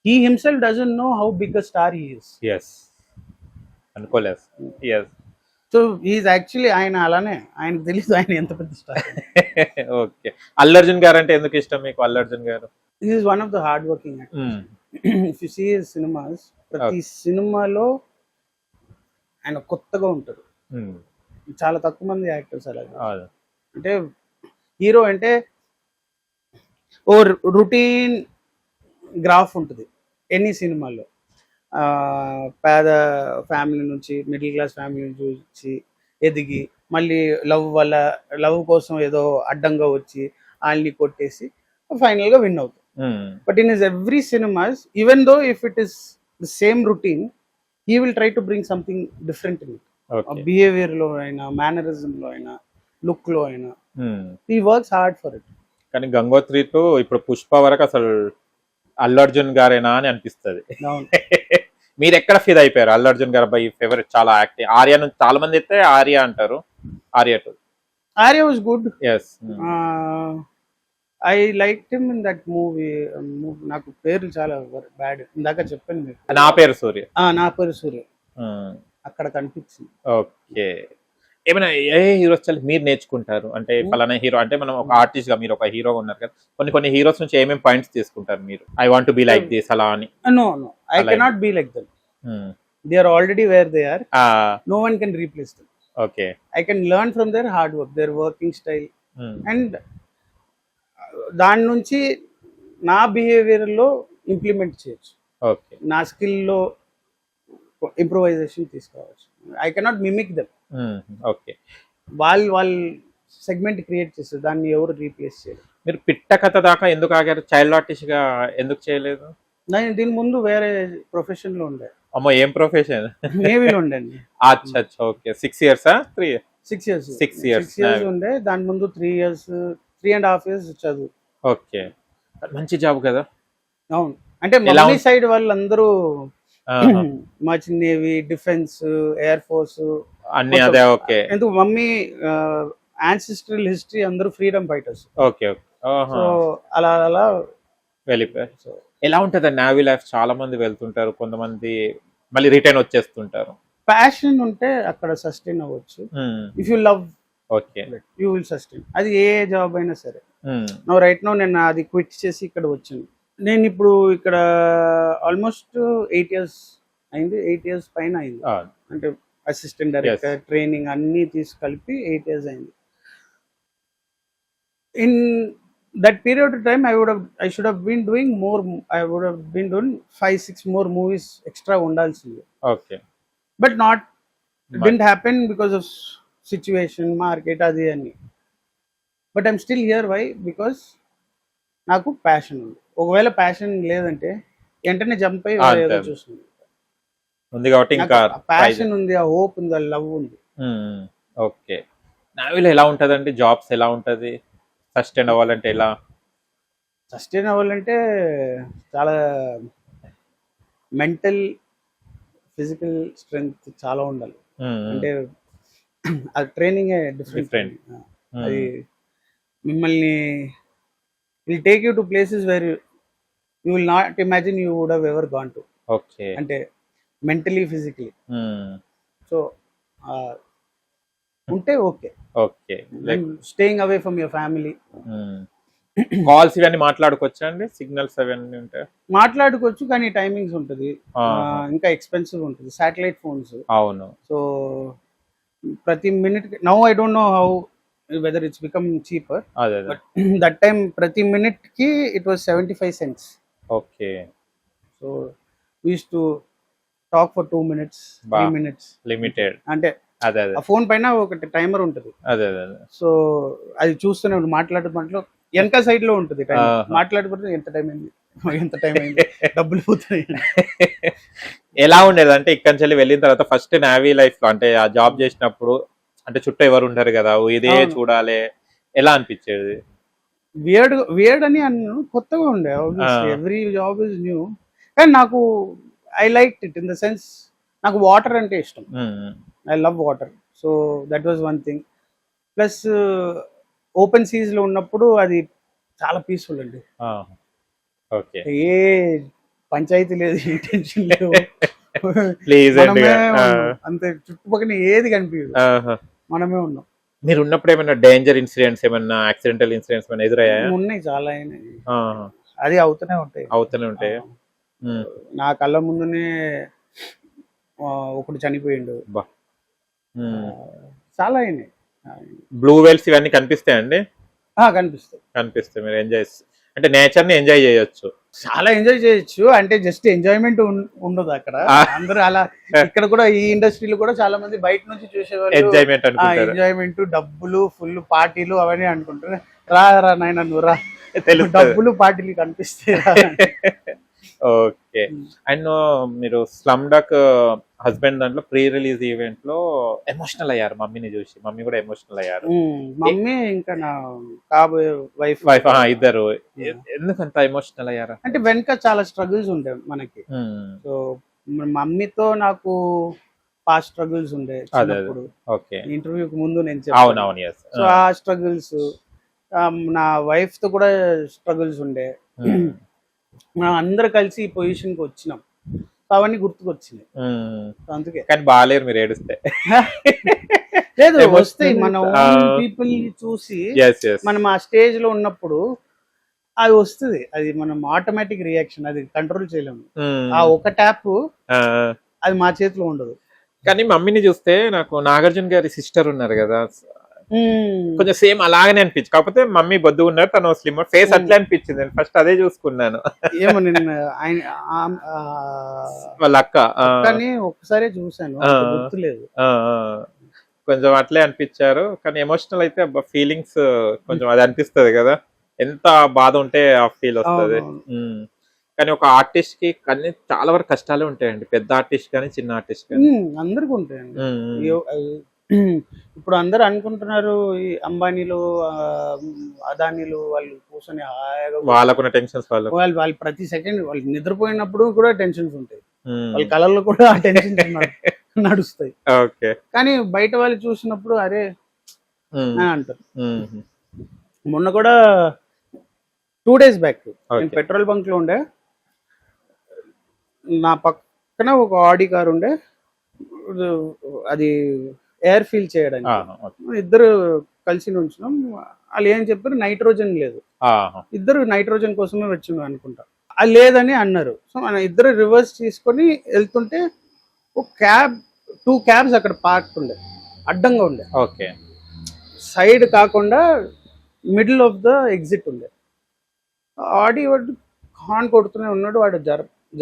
he himself doesn't know how big a star he is. yes అనుకోలేదు. yes so he is actually ఆయన అలానే, ఆయనకు తెలియదు ఆయన ఎంత పెద్ద స్టార్. ఓకే. అల్లు అర్జున్ గారు అంటే ఎందుకు ఇష్టం మీకు? అల్లు అర్జున్ గారు he is one of the hard working actors. if you see his cinemas, ప్రతి సినిమాలో ఆయన కొత్తగా ఉంటారు. చాలా తక్కువ మంది యాక్టర్స్ అలాగే. అంటే హీరో అంటే ఓ రొటీన్ గ్రాఫ్ ఉంటుంది ఎన్ని సినిమాల్లో, పేద ఫ్యామిలీ నుంచి మిడిల్ క్లాస్ ఫ్యామిలీ నుంచి వచ్చి ఎదిగి మళ్ళీ లవ్ కోసం ఏదో అడ్డంగా వచ్చి వాళ్ళని కొట్టేసి ఫైనల్ గా విన్ అవుతాం. But in his every cinemas, even though if it is the same routine, he will try to bring something different in it. Behaviour లో అయినా, మేనరిజం లో అయినా, లుక్ లో అయినా, he works hard for it. కానీ గంగోత్రితో ఇప్పుడు పుష్ప వరకు అసలు అల్లు అర్జున్ గారేనా అని అనిపిస్తుంది. మీరు ఎక్కడ ఫీల్ అయిపోయారు అల్లు అర్జున్ గారు? బై ఫేవరెట్ చాలా యాక్టివ్. ఆర్య నుంచి చాలా మంది అయితే ఆర్య అంటారు, Arya 2. Arya was good. yes I like him in that movie. నాకు పేరు చాలా బ్యాడ్, ఇందాక చెప్పాను మీకు. నా పేరు సూర్య. నా పేరు సూర్య అక్కడ కనిపించింది. ఓకే. ఏమైనా ఏ హీరోస్ మీరు నేర్చుకుంటారు అంటే పలానా హీరో అంటే, మనం ఒక ఆర్టిస్ట్ గా మీరు ఒక హీరో ఉన్నారు కదా, కొన్ని హీరోస్ నుంచి ఏమేమి పాయింట్స్ తీసుకుంటారు మీరు? I want to be like this అలా అని. No I cannot be like them. They are already where they are. No one can replace them. Okay. I can learn from their hard work, their working style, and దాని నుంచి నా బిహేవియర్ లో ఇంప్లిమెంట్ చేయొచ్చు. ఓకే. నా స్కిల్ లో ఇంప్రూవైజేషన్ తీసుకోవచ్చు. I cannot mimic them. Okay. వాళ్ళు సెగ్మెంట్ క్రియేట్ చేస్తారు, దాన్ని ఎవరు రీప్లేస్ చేయరు. మీరు పిట్ట కథ దాకా ఎందుకు ఆగారు? చైల్డ్ ఆర్టిస్ట్ గా ఎందుకు చేయలేదు? నేను దీని ముందు వేరే ప్రొఫెషన్ లో ఉండే. అమ్మో, ఏం ప్రొఫెషన్? నేవీలో ఉండండి. అచ్చా, ఓకే. 6 years 6 years 6 years ఉండే. దాని ముందు 3 years 3.5 years చదువు. ఓకే. మంచి జాబ్ కదా. అవును, అంటే మమ్మీ సైడ్ వాళ్ళందరూ much navy, defence, air force అన్ని అదే. ఓకే. ఎందుకు మమ్మీ యాన్సిస్ట్రల్ హిస్టరీ అందరూ ఫ్రీడమ్ ఫైటర్స్. ఓకే. సో అలా వెళ్ళిపోయారు. సో ఎలా ఉంటుంది నేవీ లైఫ్? చాలా మంది వెళ్తుంటారు, కొంతమంది మళ్ళీ రిటర్న్ వచ్చేస్తుంటారు. ప్యాషన్ ఉంటే అక్కడ సస్టైన్ అవ్వచ్చు. If you love, okay, you will sustain. అది ఏ జాబ్ అయినా సరే. రైట్ నౌ నేను అది క్విట్ చేసి ఇక్కడ వచ్చాను. నేను ఇప్పుడు ఇక్కడ ఆల్మోస్ట్ 8 years అయింది, 8 years పైన అయింది. అంటే అసిస్టెంట్ డైరెక్టర్, ట్రైనింగ్ అన్ని తీసి కలిపి 8 years అయింది. In that period of time I should have been doing more. I would have been doing 5-6 more movies extra undalsindi. Okay, but didn't happen because of situation, market adi ani. But I'm still here. Why? Because నాకు ప్యాషన్ ఉంది. ఒకవేళ ప్యాషన్ లేదంటే వెంటనే జంప్ అయ్యి ఏదో చూస్తుంది ఉంది కాబట్టి ఇంకా ప్యాషన్ ఉంది, ఆ హోప్ ఉంది, ఆ లవ్ ఉంది. ఓకే. నావిలో ఎలా ఉంటదండి? జాబ్స్ ఎలా ఉంటది? సస్టైన్ అవ్వాలంటే ఎలా? సస్టైన్ అవ్వాలంటే చాలా మెంటల్ ఫిజికల్ స్ట్రెంగ్త్ చాలా ఉండాలి. అంటే అది ట్రైనింగ్ డిఫరెంట్. అది మిమ్మల్ని will take you to places where you will not imagine you would have ever gone to. Okay. అంటే మెంటలీ ఫిజికలీ. సో ఉంటే okay. Okay. Like staying away from your family. Calls ఇవన్నీ మాట్లాడుకోవచ్చా అండి? సిగ్నల్స్ అవన్నీ ఉంటాయి? మాట్లాడుకోవచ్చు కానీ టైమింగ్స్ ఉంటుంది. ఇంకా ఎక్స్పెన్సివ్ ఉంటుంది శాటిలైట్ ఫోన్స్. అవును. సో ప్రతి minute now I don't know how whether it's become cheaper. అదే బట్ దట్ టైమ్ ప్రతి మినిట్ కి it was 75 cents. Okay. So we used to talk for 2 minutes 3 minutes limited. అంటే అదే ఆ ఫోన్ పైన ఒకటి టైమర్ ఉంటుంది. అదే సో అది చూస్తూనే ఉంటుంది. మాట్లాడే వెనక సైడ్ లో ఉంటుంది టైం. మాట్లాడుకుంటే ఎంత టైం అయింది డబ్బులు పోతున్నాయి. ఎలా ఉండేది అంటే ఇక్కడ నుంచి వెళ్ళిన తర్వాత ఫస్ట్ నావీ లైఫ్ లో అంటే ఆ జాబ్ చేసినప్పుడు అంటే చుట్టూ ఎవరు ఉంటారు కదా, ఇదే చూడాలి, ఎలా అనిపించేది? వియర్డ్ అని అన్నాను, కొత్తగా ఉండే. Every job is new. కానీ నాకు I like it in the sense నాకు వాటర్ అంటే ఇష్టం. I love water. So that was one thing. Plus open seize లో ఉన్నప్పుడు అది చాలా పీస్ఫుల్ అండి. ఓకే. ఏ పంచాయతీ లేదు, ఏ టెన్షన్ లేదు. ప్లీజ్ అంతే, చుట్టుపక్కల ఏది కనిపించదు, మనమే ఉన్నాం. మీరు ఉన్నప్పుడు ఏమైనా డేంజర్ ఇన్సిడెంట్స్, ఏమైనా యాక్సిడెంటల్ ఇన్సిడెంట్స్ ఏమైనా ఎదురయ్యాయా? ఉన్నాయి, చాలా అయినాయి. అది అవుతూనే ఉంటాయి. నా కళ్ళ ముందునే ఒకటి చనిపోయిండు. చాలా అయినాయి. బ్లూ వేల్స్ ఇవన్నీ కనిపిస్తాయండి? కనిపిస్తాయి. మీరు ఎంజాయ్ అంటే నేచర్ ని ఎంజాయ్ చేయొచ్చు, చాలా ఎంజాయ్ చేయొచ్చు. అంటే జస్ట్ ఎంజాయ్మెంట్ ఉండదు అక్కడ. అందరూ అలా ఇక్కడ కూడా ఈ ఇండస్ట్రీలో కూడా చాలా మంది బయట నుంచి చూసేవాళ్ళు ఎంజాయ్మెంట్, డబ్బులు, ఫుల్ పార్టీలు అవన్నీ అనుకుంటారు. రా నాయన నువ్వు రా, డబ్బులు పార్టీలు కనిపిస్తాయి. ఓకే. అండ్ మీరు స్లమ్ డాగ్ హస్బెండ్ దాంట్లో ప్రీ రిలీజ్ ఈవెంట్ లో ఎమోషనల్ అయ్యారు, మమ్మీని చూసి. మమ్మీ కూడా ఎమోషనల్ అయ్యారు. మమ్మీ ఇంకా నా కాబోయే వైఫ్ ఇద్దరు. ఎందుకంత ఎమోషనల్ అయ్యారు అంటే వెనక చాలా స్ట్రగుల్స్ ఉండే మనకి. సో మమ్మీతో నాకు పాస్ట్ స్ట్రగుల్స్ ఉండే చిన్నప్పుడు. ఇంటర్వ్యూకి ముందు నేను చెప్పాను. సో ఆ స్ట్రగుల్స్, నా వైఫ్ తో కూడా స్ట్రగుల్స్ ఉండే. మనం అందరు కలిసి ఈ పొజిషన్ కి వచ్చినాం, అవన్నీ గుర్తుకొచ్చినాయి. అందుకే. కానీ బాగాలేరు మీరు ఏడుస్తే. లేదు, వస్తాయి. మన పీపుల్ చూసి మనం ఆ స్టేజ్ లో ఉన్నప్పుడు అది వస్తుంది. అది మనం ఆటోమేటిక్ రియాక్షన్, అది కంట్రోల్ చేయలేము. ఆ ఒక ట్యాప్ అది మా చేతిలో ఉండదు. కానీ మమ్మీని చూస్తే నాకు నాగార్జున గారి సిస్టర్ ఉన్నారు కదా, కొంచెం సేమ్ అలాగనే అనిపించింది. కాకపోతే మమ్మీ బొద్దు ఉన్నారు, తను స్లిమ్ ఫేస్ అట్లా అనిపించింది. నేను ఫస్ట్ అదే చూసుకున్నాను. ఏమో నేను వాళ్ళ అక్క ఒకసారి చూసాను, గుర్తులేదు. కొంచెం అట్లే అనిపించారు. కానీ ఎమోషనల్ అయితే ఫీలింగ్స్ కొంచెం అది అనిపిస్తుంది కదా, ఎంత బాధ ఉంటే ఆ ఫీల్ వస్తుంది. కానీ ఒక ఆర్టిస్ట్ కి కానీ చాలా వరకు కష్టాలే ఉంటాయండి, పెద్ద ఆర్టిస్ట్ కానీ చిన్న ఆర్టిస్ట్ కానీ అందరికి ఉంటాయండి. ఇప్పుడు అందరు అనుకుంటున్నారు ఈ అంబానీలు, అదానీలు వాళ్ళు కూర్చొని వాళ్ళకున్న టెన్షన్స్, వాళ్ళు ప్రతి సెకండ్ వాళ్ళు నిద్రపోయినప్పుడు కూడా టెన్షన్స్ ఉంటాయి, వాళ్ళ కళల్లో కూడా ఆ టెన్షన్స్ నడుస్తాయి. కానీ బయట వాళ్ళు చూసినప్పుడు అరే అని అంటారు. మొన్న కూడా 2 days బ్యాక్ నేను పెట్రోల్ బంక్ లో ఉండే, నా పక్కన ఒక ఆడి కార్ ఉండే, అది ఎయిర్ ఫిల్ చేయడానికి ఇద్దరు కలిసి ఉంచినాం. వాళ్ళు ఏం చెప్పారు, నైట్రోజన్ లేదు. ఇద్దరు నైట్రోజన్ కోసమే వచ్చిండు అనుకుంటా, అది లేదని అన్నారు. సో మన ఇద్దరు రివర్స్ తీసుకొని వెళ్తుంటే ఒక క్యాబ్, 2 cabs అక్కడ పార్క్ ఉండే, అడ్డంగా ఉండే. సైడ్ కాకుండా మిడిల్ ఆఫ్ ద ఎగ్జిట్ ఉండే. ఆడి వాడు హార్న్ కొడుతూనే ఉన్నాడు, వాడు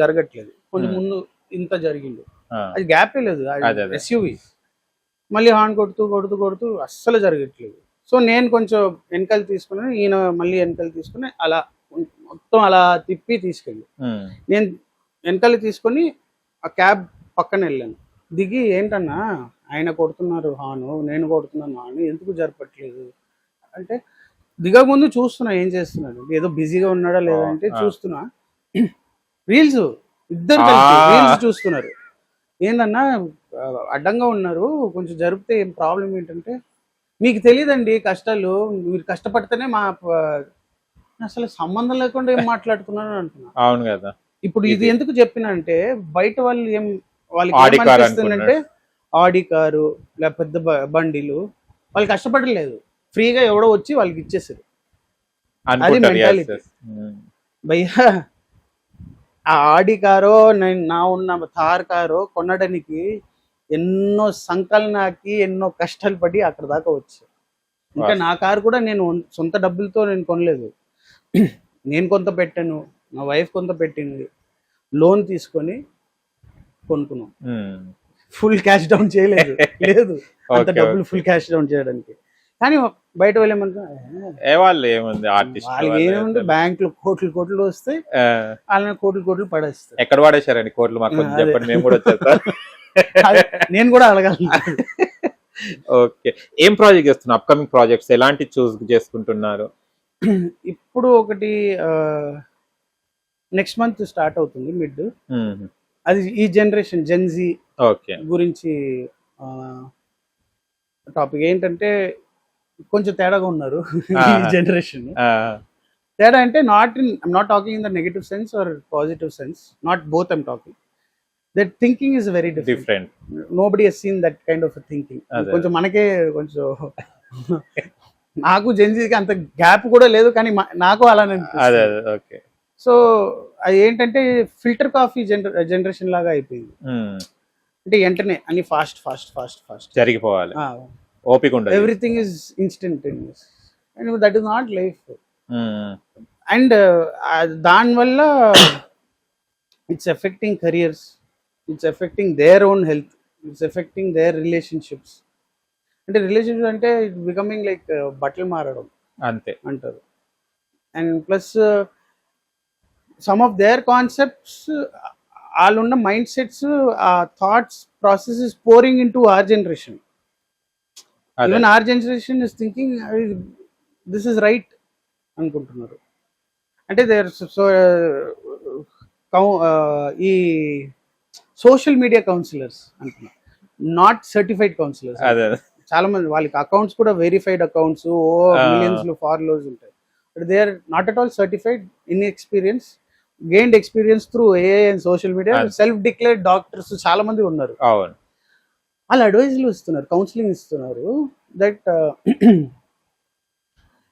జరగట్లేదు. కొంచెం ముందు ఇంత జరిగిండు, అది గ్యాపే లేదు, ఎస్యూవి. మళ్ళీ హార్న్ కొడుతూ అస్సలు జరగట్లేదు. సో నేను కొంచెం వెనకాల తీసుకుని, ఈయన మళ్ళీ వెనకాల తీసుకుని అలా మొత్తం అలా తిప్పి తీసుకెళ్ళి, నేను వెనకాల తీసుకొని ఆ క్యాబ్ పక్కన వెళ్ళాను. దిగి ఏంటన్నా ఆయన కొడుతున్నారు హాను, నేను కొడుతున్నాను హాను, ఎందుకు జరపట్లేదు అంటే దిగక ముందు చూస్తున్నా ఏం చేస్తున్నాడు, ఏదో బిజీగా ఉన్నాడా లేదంటే చూస్తున్నా. రీల్స్ ఇద్దరు రీల్స్ చూస్తున్నారు. ఏందన్నా అడ్డంగా ఉన్నారు, కొంచెం జరిపితే ఏం ప్రాబ్లం ఏంటంటే, మీకు తెలియదండి కష్టాలు, మీరు కష్టపడితేనే మా అసలు సంబంధం లేకుండా ఏం మాట్లాడుతున్నాను అంటున్నా. అవును కదా. ఇప్పుడు ఇది ఎందుకు చెప్పినా అంటే, బయట వాళ్ళు వాళ్ళకి ఏమనిపిస్తుందంటే ఆడి కారు లేకపోతే పెద్ద బండిలు, వాళ్ళు కష్టపడలేదు, ఫ్రీగా ఎవడో వచ్చి వాళ్ళకి ఇచ్చేసారు. అది మెంటాలిటీ భయ్యా. ఆ ఆడి కారో నా ఉన్న థార్ కారో కొనడానికి ఎన్నో సంకలనాకి ఎన్నో కష్టాలు పడి అక్కడ దాకా వచ్చి, ఇంకా నా కారు కూడా నేను సొంత డబ్బులతో నేను కొనలేదు. నేను కొంత పెట్టాను, నా వైఫ్ కొంత పెట్టింది, లోన్ తీసుకొని కొనుక్కున్నాం. ఫుల్ క్యాష్ డౌన్ చేయలేదు, లేదు అంత డబ్బులు ఫుల్ క్యాష్ డౌన్ చేయడానికి. కానీ బయట వాళ్ళు ఏముంది, బ్యాంక్ లో కోట్లు కోట్లు వస్తే వాళ్ళని కోట్లు కోట్లు పడేస్తారు. ఎక్కడ పడేశారండి కోట్లు? మాకు చెప్పండి, మేము కూడా వచ్చేస్తాం. నేను కూడా అడగాలి. ఓకే, ఏం ప్రాజెక్ట్ చేస్తున్నారు? అప్కమింగ్ ప్రాజెక్ట్స్ ఎలాంటి చూస్ చేసుకుంటున్నారు? ఇప్పుడు ఒకటి నెక్స్ట్ మంత్ స్టార్ట్ అవుతుంది మిడ్, అది ఈ జనరేషన్ జెన్జీ గురించి టాపిక్. ఏంటంటే కొంచెం తేడాగా ఉన్నారు ఈ జనరేషన్. తేడా అంటే not talking in the negative sense or positive sense, not both I'm talking. That thinking is very different. Nobody has seen that kind of thinking. కొంచెం మనకే కొంచెం నాకు జెన్జీకి అంత గ్యాప్ కూడా లేదు, కానీ నాకు అలానే అనిపిస్తుంది. సో అది ఏంటంటే ఫిల్టర్ కాఫీ జనరేషన్ లాగా అయిపోయింది. అంటే వెంటనే అన్ని ఫాస్ట్ ఫాస్ట్ ఫాస్ట్ ఫాస్ట్ జరిగిపోవాలి, ఓపిక ఉండదు, everything is instantaneous, and that is not life. And దానివల్ల it's affecting careers, it's affecting their own health, it's affecting their relationships. అంటే రిలేషన్షిప్ అంటే ఇట్ బికమింగ్ లైక్ బట్టలు మారడం అంతే అంటారు. And plus some of their concepts, వాళ్ళున్న మైండ్ సెట్స్, ఆ thoughts process is pouring into our generation. Even our generation is thinking this is right అనుకుంటున్నారు. అంటే దేర్ ఈ సోషల్ మీడియా కౌన్సిలర్స్ అంటున్నారు, నాట్ సర్టిఫైడ్ కౌన్సిలర్స్. చాలా మంది వాళ్ళకి అకౌంట్స్ కూడా వెరిఫైడ్ అకౌంట్స్, మిలియన్స్ లో ఫాలోవర్స్ ఉంటాయి, but they are not at all certified, in experience, gained experience through AI and social media. Self declared doctors చాలా మంది ఉన్నారు. వాళ్ళు అడ్వైజ్లు ఇస్తున్నారు, కౌన్సిలింగ్ ఇస్తున్నారు, that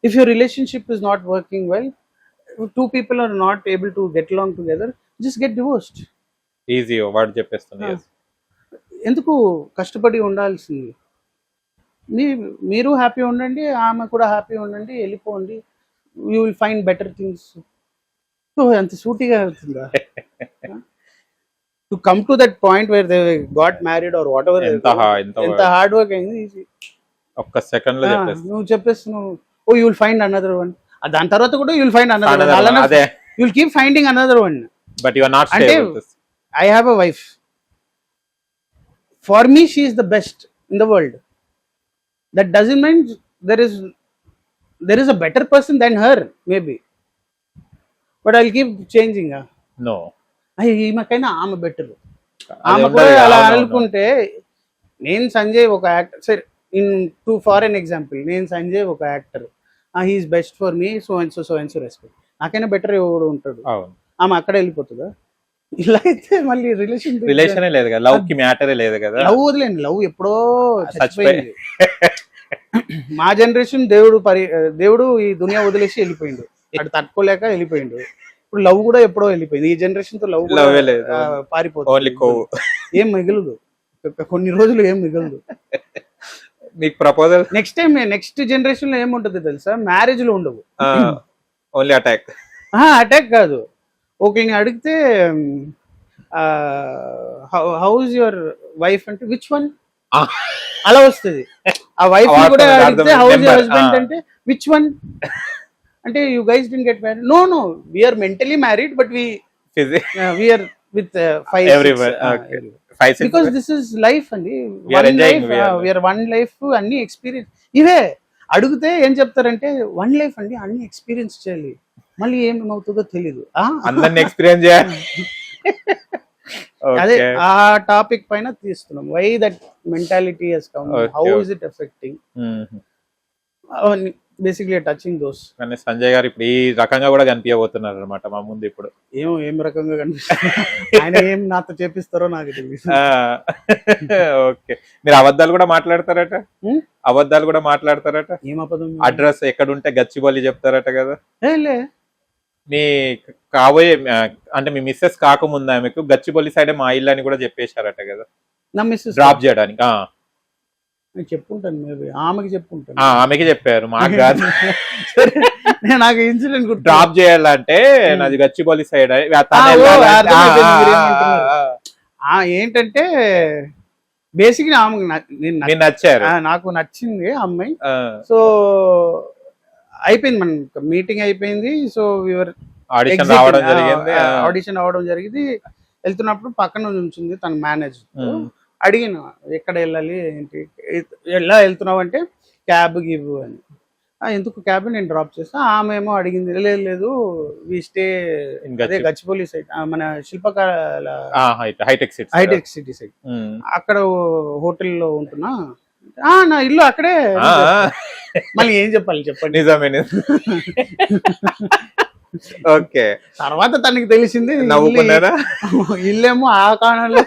if your relationship is not working well, two people are not able to get along together, just get divorced. Easy వాడు చెప్పేస్తుంది. ఎందుకు కష్టపడి ఉండాల్సింది? మీరు హ్యాపీ ఉండండి, ఆమె కూడా హ్యాపీ ఉండండి, వెళ్ళిపోండి, you will find better things. అంత సూటిగా అవుతుందా? To come to that point where they got married or whatever, ఎంత హార్డ్ వర్క్ అయింది. ఒక్క సెకండ్ లో నువ్వు చెప్పేస్తున్నావు, oh you will find another one, దాని తర్వాత కూడా you will find another one, you will keep finding another one. But you are not stable with this. I have a wife. For me, she is the best in the world. That doesn't mean there is a better person than her, maybe. But I'll keep changing. No. ఈమెకైనా ఆమె బెటర్, ఆమె కూడా అలా అనుకుంటే. నేను సంజయ్ ఒక యాక్టర్, సరే in to for an example, నేను సంజయ్ ఒక actor, he's best for me, so and so respect. నాకైనా బెటర్ ఎవడు ఉంటాడు? ఆమె అక్కడ వెళ్ళిపోతుందా? ఇలా అయితే మళ్ళీ రిలేషనే లేదు కదా, లవ్ కి మ్యాటరే లేదు కదా. లవ్ వదిలేండి, లవ్ ఎప్పుడో చచ్చిపోయింది. మా జనరేషన్ దేవుడు ఈ దునియా వదిలేసి వెళ్ళిపోయిండు, అటు తట్టుకోలేక వెళ్ళిపోయిండు. ఇప్పుడు లవ్ కూడా ఎప్పుడో వెళ్ళిపోయింది. ఈ జనరేషన్ తో లవ్ పారిపోతుంది, ఏం మిగలదు, కొన్ని రోజులు ఏం మిగలదు. మీకు proposal next time next generation లో ఏముంటది తెలుసా? మ్యారేజ్లు ఉండవు, ఓన్లీ అటాక్. అటాక్ కాదు, ఒకరిని అడిగితే హౌ ఇస్ యువర్ వైఫ్ అంటే విచ్ వన్ అలా వస్తుంది. ఆ వైఫ్ కూడా అడిగితే హౌ ఇస్ యువర్ హస్బెండ్ అంటే విచ్ వన్ అంటే you guys didn't get married. No we are mentally married, but we are with 5 because this is life అండి. వన్ లైఫ్ అన్ని ఎక్స్పీరియన్స్ ఇవే. అడిగితే ఏం చెప్తారంటే 1 లైఫ్ అండి, అన్ని ఎక్స్పీరియన్స్ చేయాలి, మళ్ళీ ఏమవుతుందో తెలీదు. అందరిని ఎక్స్పీరియన్స్ చేయాలి. అదే Okay. ఆ టాపిక్ పైన తీస్తున్నాం. Why that mentality has come, how is it affecting, అవన్నీ బేసిక్లీ టచింగ్ దోస్. కానీ సంజయ్ గారు ఇప్పుడు ఈ రకంగా కూడా కనిపించబోతున్నారు అనమాట మా ముందు ఇప్పుడు. ఏం రకంగా కనిపిస్తుంది, ఆయన ఏం నాతో చేపిస్తారో నాకు తెలియదు. ఓకే, మీరు అబద్ధాలు కూడా మాట్లాడతారట. అబద్ధాలు కూడా మాట్లాడతారట. ఏం అబద్ధం? అడ్రస్ ఎక్కడ ఉంటే గచ్చిబౌలి చెప్తారట కదా. లే మీ కాబోయే అంటే మీ మిస్సెస్ కాకముందు ఆమెకు గచ్చిబౌలి సైడే మా ఇల్లు అని కూడా చెప్పేశారట కదా, నా మిస్సెస్ డ్రాప్ చేయడానికి. చెప్పుంటాను, మేబీ ఆమెకి చెప్పుంటాను. ఆమెకి చెప్పారు, మాకు కాదు. నాకు ఇన్సిడెంట్ డ్రాప్ చేయాలంటే నాది గచ్చిబౌలి సైడ్ ఏంటంటే బేసిక్ మీరు నచ్చారు. నాకు నచ్చింది ఆ అమ్మాయి. సో అయిపోయింది, మన మీటింగ్ అయిపోయింది. సో ఆడిషన్ రావడం జరిగింది. ఆడిషన్ అవ్వడం జరిగింది. వెళ్తున్నప్పుడు పక్కన ఉంచింది తన మేనేజర్. అడిగిన ఎక్కడ వెళ్ళాలి ఏంటి, ఎలా వెళ్తున్నావు అంటే క్యాబ్ గివ్ అని. ఎందుకు క్యాబ్, నేను డ్రాప్ చేస్తా. ఆమె ఏమో అడిగింది, లేదు వి స్టే అదే గచ్చిబౌలి సైడ్, మన శిల్పకళ హైటెక్ సిటీ సైడ్, అక్కడ హోటల్లో ఉంటున్నా. నా ఇల్లు అక్కడే. మళ్ళీ ఏం చెప్పాలి చెప్పండి. నిజమే. ఓకే, తర్వాత తనకి తెలిసింది నవ్వుకున్నారా? ఇల్లేమో ఆ కాలంలో.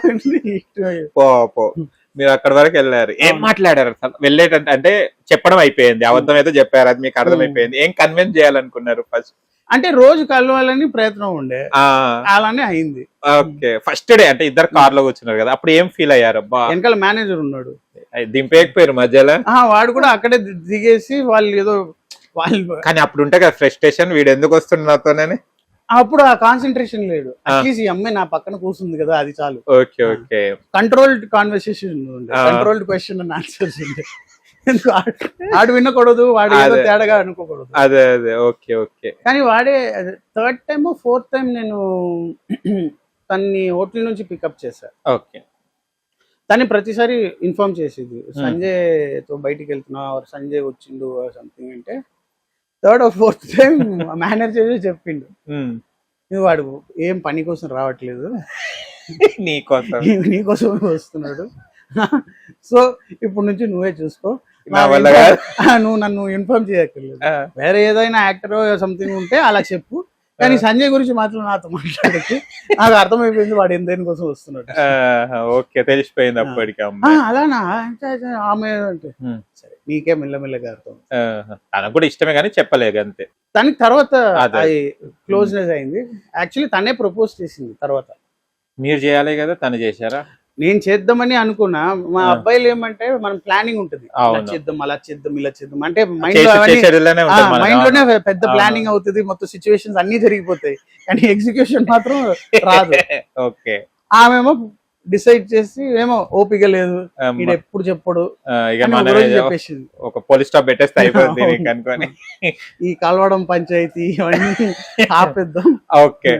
మీరు అక్కడ వరకు వెళ్ళారు, ఏం మాట్లాడారు అసలు? వెళ్ళేటంటే అంటే చెప్పడం అయిపోయింది, అబద్ధం అయితే చెప్పారు, అది మీకు అర్థమైపోయింది. ఏం కన్విన్స్ చేయాలనుకున్నారు ఫస్ట్? అంటే రోజు కలవాలని ప్రయత్నం ఉండే, అలానే అయింది. ఓకే, ఫస్ట్ డే అంటే ఇద్దరు కార్ లో కూర్చున్నారు కదా, అప్పుడు ఏం ఫీల్ అయ్యారు? వెనకాల మేనేజర్ ఉన్నాడు, దింపేయకపోయారు మధ్యలో? వాడు కూడా అక్కడే దిగేసి వాళ్ళు ఏదో కానీ అప్పుడు ఉంటే కదా ఫ్రస్ట్రేషన్, వీడు ఎందుకు వస్తుంది నాతోనే. అప్పుడు ఆ కాన్సన్ట్రేషన్ లేదు. అట్లీస్ట్ ఈ అమ్మాయి నా పక్కన కూర్చుంది కదా, అది చాలు. Okay okay, controlled conversation, controlled question and answers ఉండే. ఎందుకు ఆడు వినకూడదు, వాడు ఏదో తేడాగా అనుకోకూడదు. అదే అదే, ఓకే ఓకే. కానీ వాడే 3rd టైమ్ 4th టైం నేను తన్ని హోటల్ నుంచి పికప్ చేశా. ఓకే, తను ప్రతిసారి ఇన్ఫార్మ్ చేసేది, సంజయ్ తో బయటికి వెళ్తున్నా, సంజయ్ వచ్చిండు సంథింగ్ అంటే. 3rd or 4th time manager చెప్పిండు, నువ్వు వాడు ఏం పని కోసం రావట్లేదు, నీకోసం వస్తున్నాడు. సో ఇప్పుడు నుంచి నువ్వే చూసుకో, నువ్వు నన్ను ఇన్ఫార్మ్ చేయక్కర్లేదు. వేరే ఏదైనా యాక్టర్ సంథింగ్ ఉంటే అలా చెప్పు, కానీ సంజయ్ గురించి మాత్రం నాతో మాట్లాడచ్చు. నాకు అర్థమైపోయింది వాడు దేని కోసం వస్తున్నాడు. ఓకే, తెలిసిపోయింది అప్పటికి. అలానా ఆమె అంటే సరే నీకే మెల్లమెల్లగా అర్థం. తనకు కూడా ఇష్టమే కానీ చెప్పలేదు అంతే. తనకి తర్వాత క్లోజ్నెస్ అయింది. యాక్చువల్లీ తనే ప్రపోజ్ చేసింది తర్వాత. మీరు చేయాలి కదా, తను చేశారా? నేను చేద్దామని అనుకున్నా. మా అబ్బాయిలు ఏమంటే మనం ప్లానింగ్ ఉంటుంది, చేద్దాం అలా చేద్దాం ఇలా చేద్దాం అంటే మైండ్ లోనే పెద్ద ప్లానింగ్ అవుతుంది, మొత్తం సిచ్యువేషన్స్ అన్ని జరిగిపోతాయి, కానీ ఎగ్జిక్యూషన్ మాత్రం రాదు. ఓకే, ఆమెమో డిసైడ్ చేసి ఏమో ఓపిక లేదు, ఇది ఎప్పుడు చెప్పడు చెప్పేసింది. ఒక పోలీస్ స్టాప్ పెట్టేస్తే అయిపోతుంది అనుకోని ఈ కలవడం పంచాయతీ ఇవన్నీ ఆపేద్దాం. ఓకే,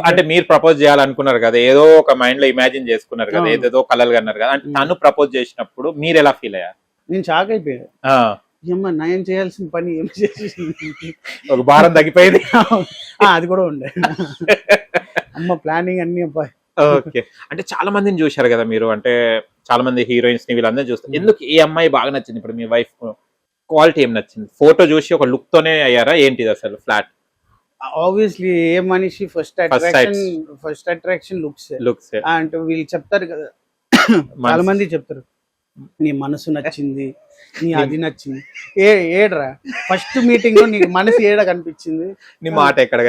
అంటే మీరు ప్రపోజ్ చేయాలనుకున్నారు కదా, ఏదో ఒక మైండ్ లో ఇమాజిన్ చేసుకున్నారు కదా, ఏదేదో కలలు అన్నారు కదా, అంటే తను ప్రపోజ్ చేసినప్పుడు మీరు ఎలా ఫీల్ అయ్యారు? నేను షాక్ అయిపోయాను. ఏమ్మా నేను చేయాల్సిన పని ఏం చేసి ఒక భారం తగ్గిపోయింది. అది కూడా ఉండే. అమ్మ ప్లానింగ్ అన్ని అబ్బాయి. ఓకే, అంటే చాలా మందిని చూశారు కదా మీరు, అంటే చాలా మంది హీరోయిన్స్ ని వీళ్ళందరూ చూస్తారు. ఎందుకు ఈ అమ్మాయి బాగా నచ్చింది? ఇప్పుడు మీ వైఫ్ క్వాలిటీ ఏం నచ్చింది? ఫోటో చూసి ఒక లుక్ తోనే అయ్యారా ఏంటిది అసలు? ఫ్లాట్ ఆబ్వియస్లీ ఏ మనిషి ఫస్ట్ అట్రాక్షన్ లుక్స్ అంటే వీళ్ళు చెప్తారు కదా, చాలా మంది చెప్తారు నీ మనసు నచ్చింది, నీ అది నచ్చింది. ఏడ్రా ఫస్ట్ మీటింగ్ లో నీకు మనసు ఏడ కనిపించింది, నీ మాట ఎక్కడ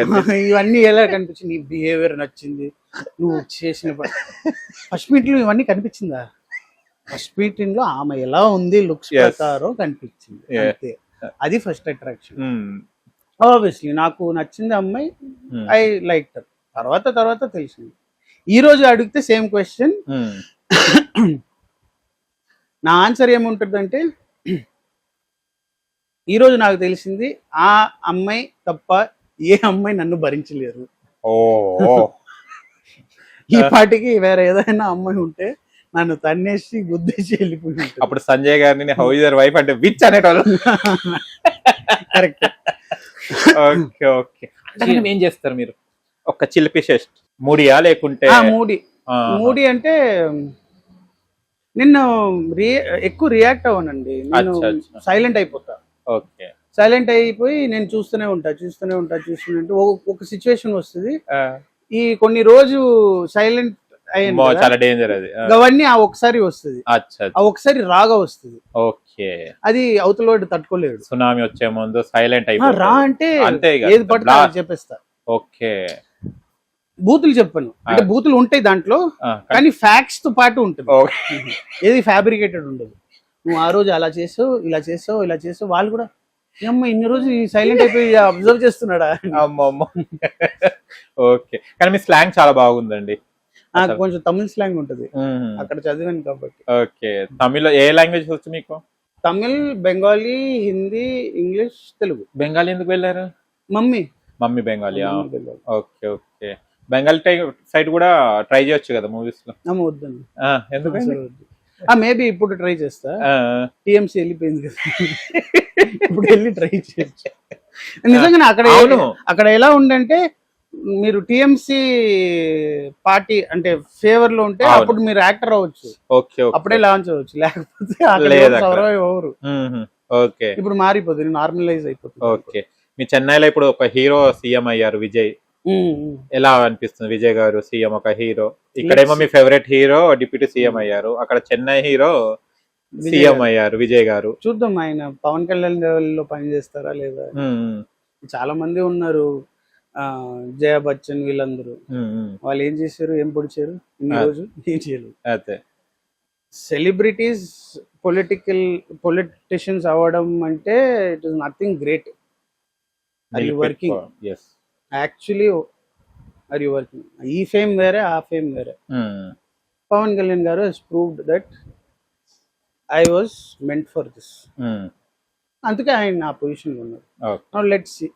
ఇవన్నీ ఎలా కనిపించింది, నీ బిహేవియర్ నచ్చింది, నువ్వు చేసిన ఫస్ట్ మీటింగ్ లో ఇవన్నీ కనిపించిందా? ఫస్ట్ మీటింగ్ లో ఆమె ఎలా ఉంది లుక్స్ ప్రకారం కనిపించింది అంతే. అది ఫస్ట్ అట్రాక్షన్. ఆబ్వియస్లీ నాకు నచ్చింది అమ్మాయి, ఐ లైక్ తర్వాత తెలిసింది. ఈ రోజు అడిగితే సేమ్ క్వశ్చన్, నా ఆన్సర్ ఏముంటుందంటే ఈరోజు నాకు తెలిసింది ఆ అమ్మాయి తప్ప ఏ అమ్మాయి నన్ను భరించలేరు. ఈ పాటికి వేరే ఏదైనా అమ్మాయి ఉంటే నన్ను తన్నేసి గుద్దేసి వెళ్ళిపోయి ఉంటుంది. అప్పుడు సంజయ్ గారిని హౌ ఇస్ యువర్ వైఫ్ అంటే విచ్ అనేటోళ్ళు. కరెక్ట్. Okay okay. ఏం చేస్తారు మీరు? ఒక చిలిపి షెస్ట్ మూడియా లేకుంటే మూడి మూడి అంటే నిన్ను ఎక్కువ రియాక్ట్ అవ్వనండి. నేను అచ్చా, అచ్చా. సైలెంట్ అయిపోతా. ఓకే. సైలెంట్ అయిపోయి నేను చూస్తూనే ఉంటా ఒక సిచ్యువేషన్ వస్తుంది. ఈ కొన్ని రోజు సైలెంట్ అమ్మో, చాలా డేంజర్ అది. అవన్నీ ఆ ఒకసారి వస్తుంది. అచ్చా, ఆ ఒకసారి రాగా వస్తుంది. ఓకే. అది అవతల తట్టుకోలేడు. సునామీ వచ్చే ముందు సైలెంట్ రా అయిపోయి అంటే అంతే ఇక. ఏది పడితే అది చెప్పేస్తా. ఓకే. బూతులు చెప్పను, అంటే బూతులు ఉంటాయి దాంట్లో, కానీ ఫ్యాక్ట్స్ తో పాటు ఉంటుంది. ఓకే. ఏది ఫ్యాబ్రికేటెడ్ ఉండదు. నువ్వు ఆ రోజు అలా చేసావు, ఇలా చేసావు, వాళ్ళు కూడా అమ్మ ఇన్ని రోజు సైలెంట్ అయిపోయి అబ్జర్వ్ చేస్తున్నాడా. అమ్మమ్మ. ఓకే. కానీ మీ స్లాంగ్ చాలా బాగుందండి. కొంచెం తమిళ స్లాంగ్ ఉంటది, అక్కడ చదివాను కాబట్టి. ఓకే. తమిళ ఏ లాంగ్వేజ్ వచ్చు మీకు? తమిళ్, బెంగాలీ, హిందీ, ఇంగ్లీష్, తెలుగు. బెంగాలీ ఎందుకు వెళ్ళారు? Mummy Bengali. Okay okay. Bengal side కూడా ట్రై చేయొచ్చు కదా మూవీస్ లో. వద్దండి. ఎందుకు? మేబీ ఇప్పుడు ట్రై చేస్తా. టిఎంసీ వెళ్ళిపోయింది కదా, ఇప్పుడు వెళ్ళి ట్రై చేయొచ్చు. నిజంగానే అక్కడ ఎలా ఉండంటే, మీరు టిఎంసీ పార్టీ అంటే ఫేవర్ లో ఉంటే అప్పుడు మీరు యాక్టర్ అవ్వచ్చు. అప్పుడే లాంచ్ అవ్వచ్చు, లేకపోతే సర్వైవ్ అవ్వరు. ఓకే. ఇప్పుడు మారిపోతుంది, నార్మలైజ్ అయిపోతుంది. ఓకే. మీ చెన్నైలో ఇప్పుడు ఒక హీరో సీఎం అయ్యారు, విజయ్. ఎలా అనిపిస్తుంది విజయ్ గారు సీఎం, ఒక హీరో? ఇక్కడేమో మీ ఫేవరెట్ హీరో డిప్యూటీ సీఎం అయ్యారు, అక్కడ చెన్నై హీరో సీఎం అయ్యారు విజయ్ గారు. చూద్దాం ఆయన పవన్ కళ్యాణ్ లెవెల్లో పని చేస్తారా లేదా. చాలా మంది ఉన్నారు, జయ బచ్చన్, వీళ్ళందరూ. వాళ్ళు ఏం చేశారు, ఏం పొడిచారు ఇన్ని రోజు? ఏం చేయలేదు. అదే సెలబ్రిటీస్ పొలిటిషియన్స్ అవ్వడం అంటే it is nothing great. Are you working? Actually are you working? ఈ ఫేమ్ వేరే, ఆ ఫేమ్ వేరే. పవన్ కళ్యాణ్ గారు he's proved that I was meant for this. అందుకే ఆయన ఆ పొజిషన్ లో ఉన్నారు. నౌ లెట్స్ సీ,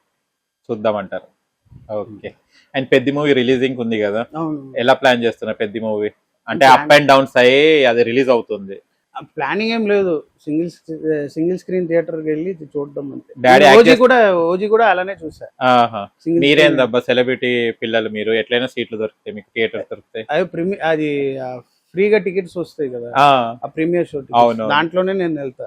చూద్దామంటారు. ఓకే. అండ్ పెద్ద మూవీ రిలీజింగ్ ఉంది కదా, ఎలా ప్లాన్ చేస్తున్నారు పెద్ద మూవీ? అంటే అప్ అండ్ డౌన్స్ అయ్యి అది రిలీజ్ అవుతుంది. ప్లానింగ్ ఏం లేదు, సింగిల్ స్క్రీన్ థియేటర్ కి వెళ్ళి చూడడం అంతే. ఓజీ కూడా అలానే చూసా. మీరేందబ్బా సెలబ్రిటీ పిల్లలు, మీరు ఎట్లయినా సీట్లు దొరుకుతాయి మీకు, థియేటర్ దొరుకుతాయి. అది ఫ్రీగా టికెట్స్ వస్తాయి కదా, ఆ ప్రీమియర్ షో, దాంట్లోనే నేను వెళ్తా.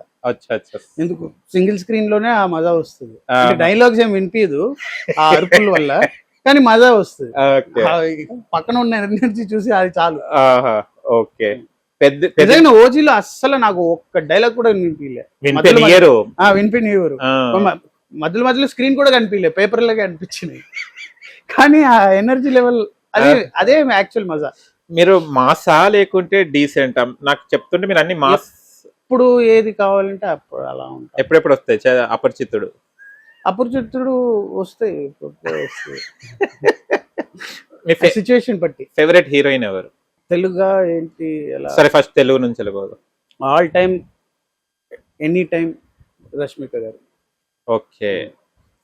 ఎందుకు, సింగిల్ స్క్రీన్ లోనే ఆ మజా వస్తుంది. డైలాగ్స్ ఏం వినిపించదు ఆ అరుపుల వల్ల, కానీ మజా వస్తుంది. పక్కన ఉన్న ఎనర్జీ చూసి అది చాలు. ఓకే. ఓజీలో అస్సలు నాకు ఒక్క డైలాగ్ కూడా వినిపించలేదు. మధ్యలో స్క్రీన్ కూడా కనిపించలేదు, పేపర్ లాగా అనిపించినాయి. కానీ ఆ ఎనర్జీ లెవెల్ అదే యాక్చువల్ మజా. మీరు మాసా లేకుంటే డీసెంట్? నాకు చెప్తుంటే మీరు అన్ని మాస్. ఇప్పుడు ఏది కావాలంటే అప్పుడు అలా ఉంటాయి. ఎప్పుడెప్పుడు వస్తాయి అపరిచితుడు వస్తాయి. మీ సిచ్యువేషన్ బట్టి. ఫేవరెట్ హీరోయిన్ ఎవరు? తెలుగుగా ఏంటి? సరే ఫస్ట్ తెలుగు నుంచి వెళ్ళిపోదు. All time any time Rashmika గారు. Okay.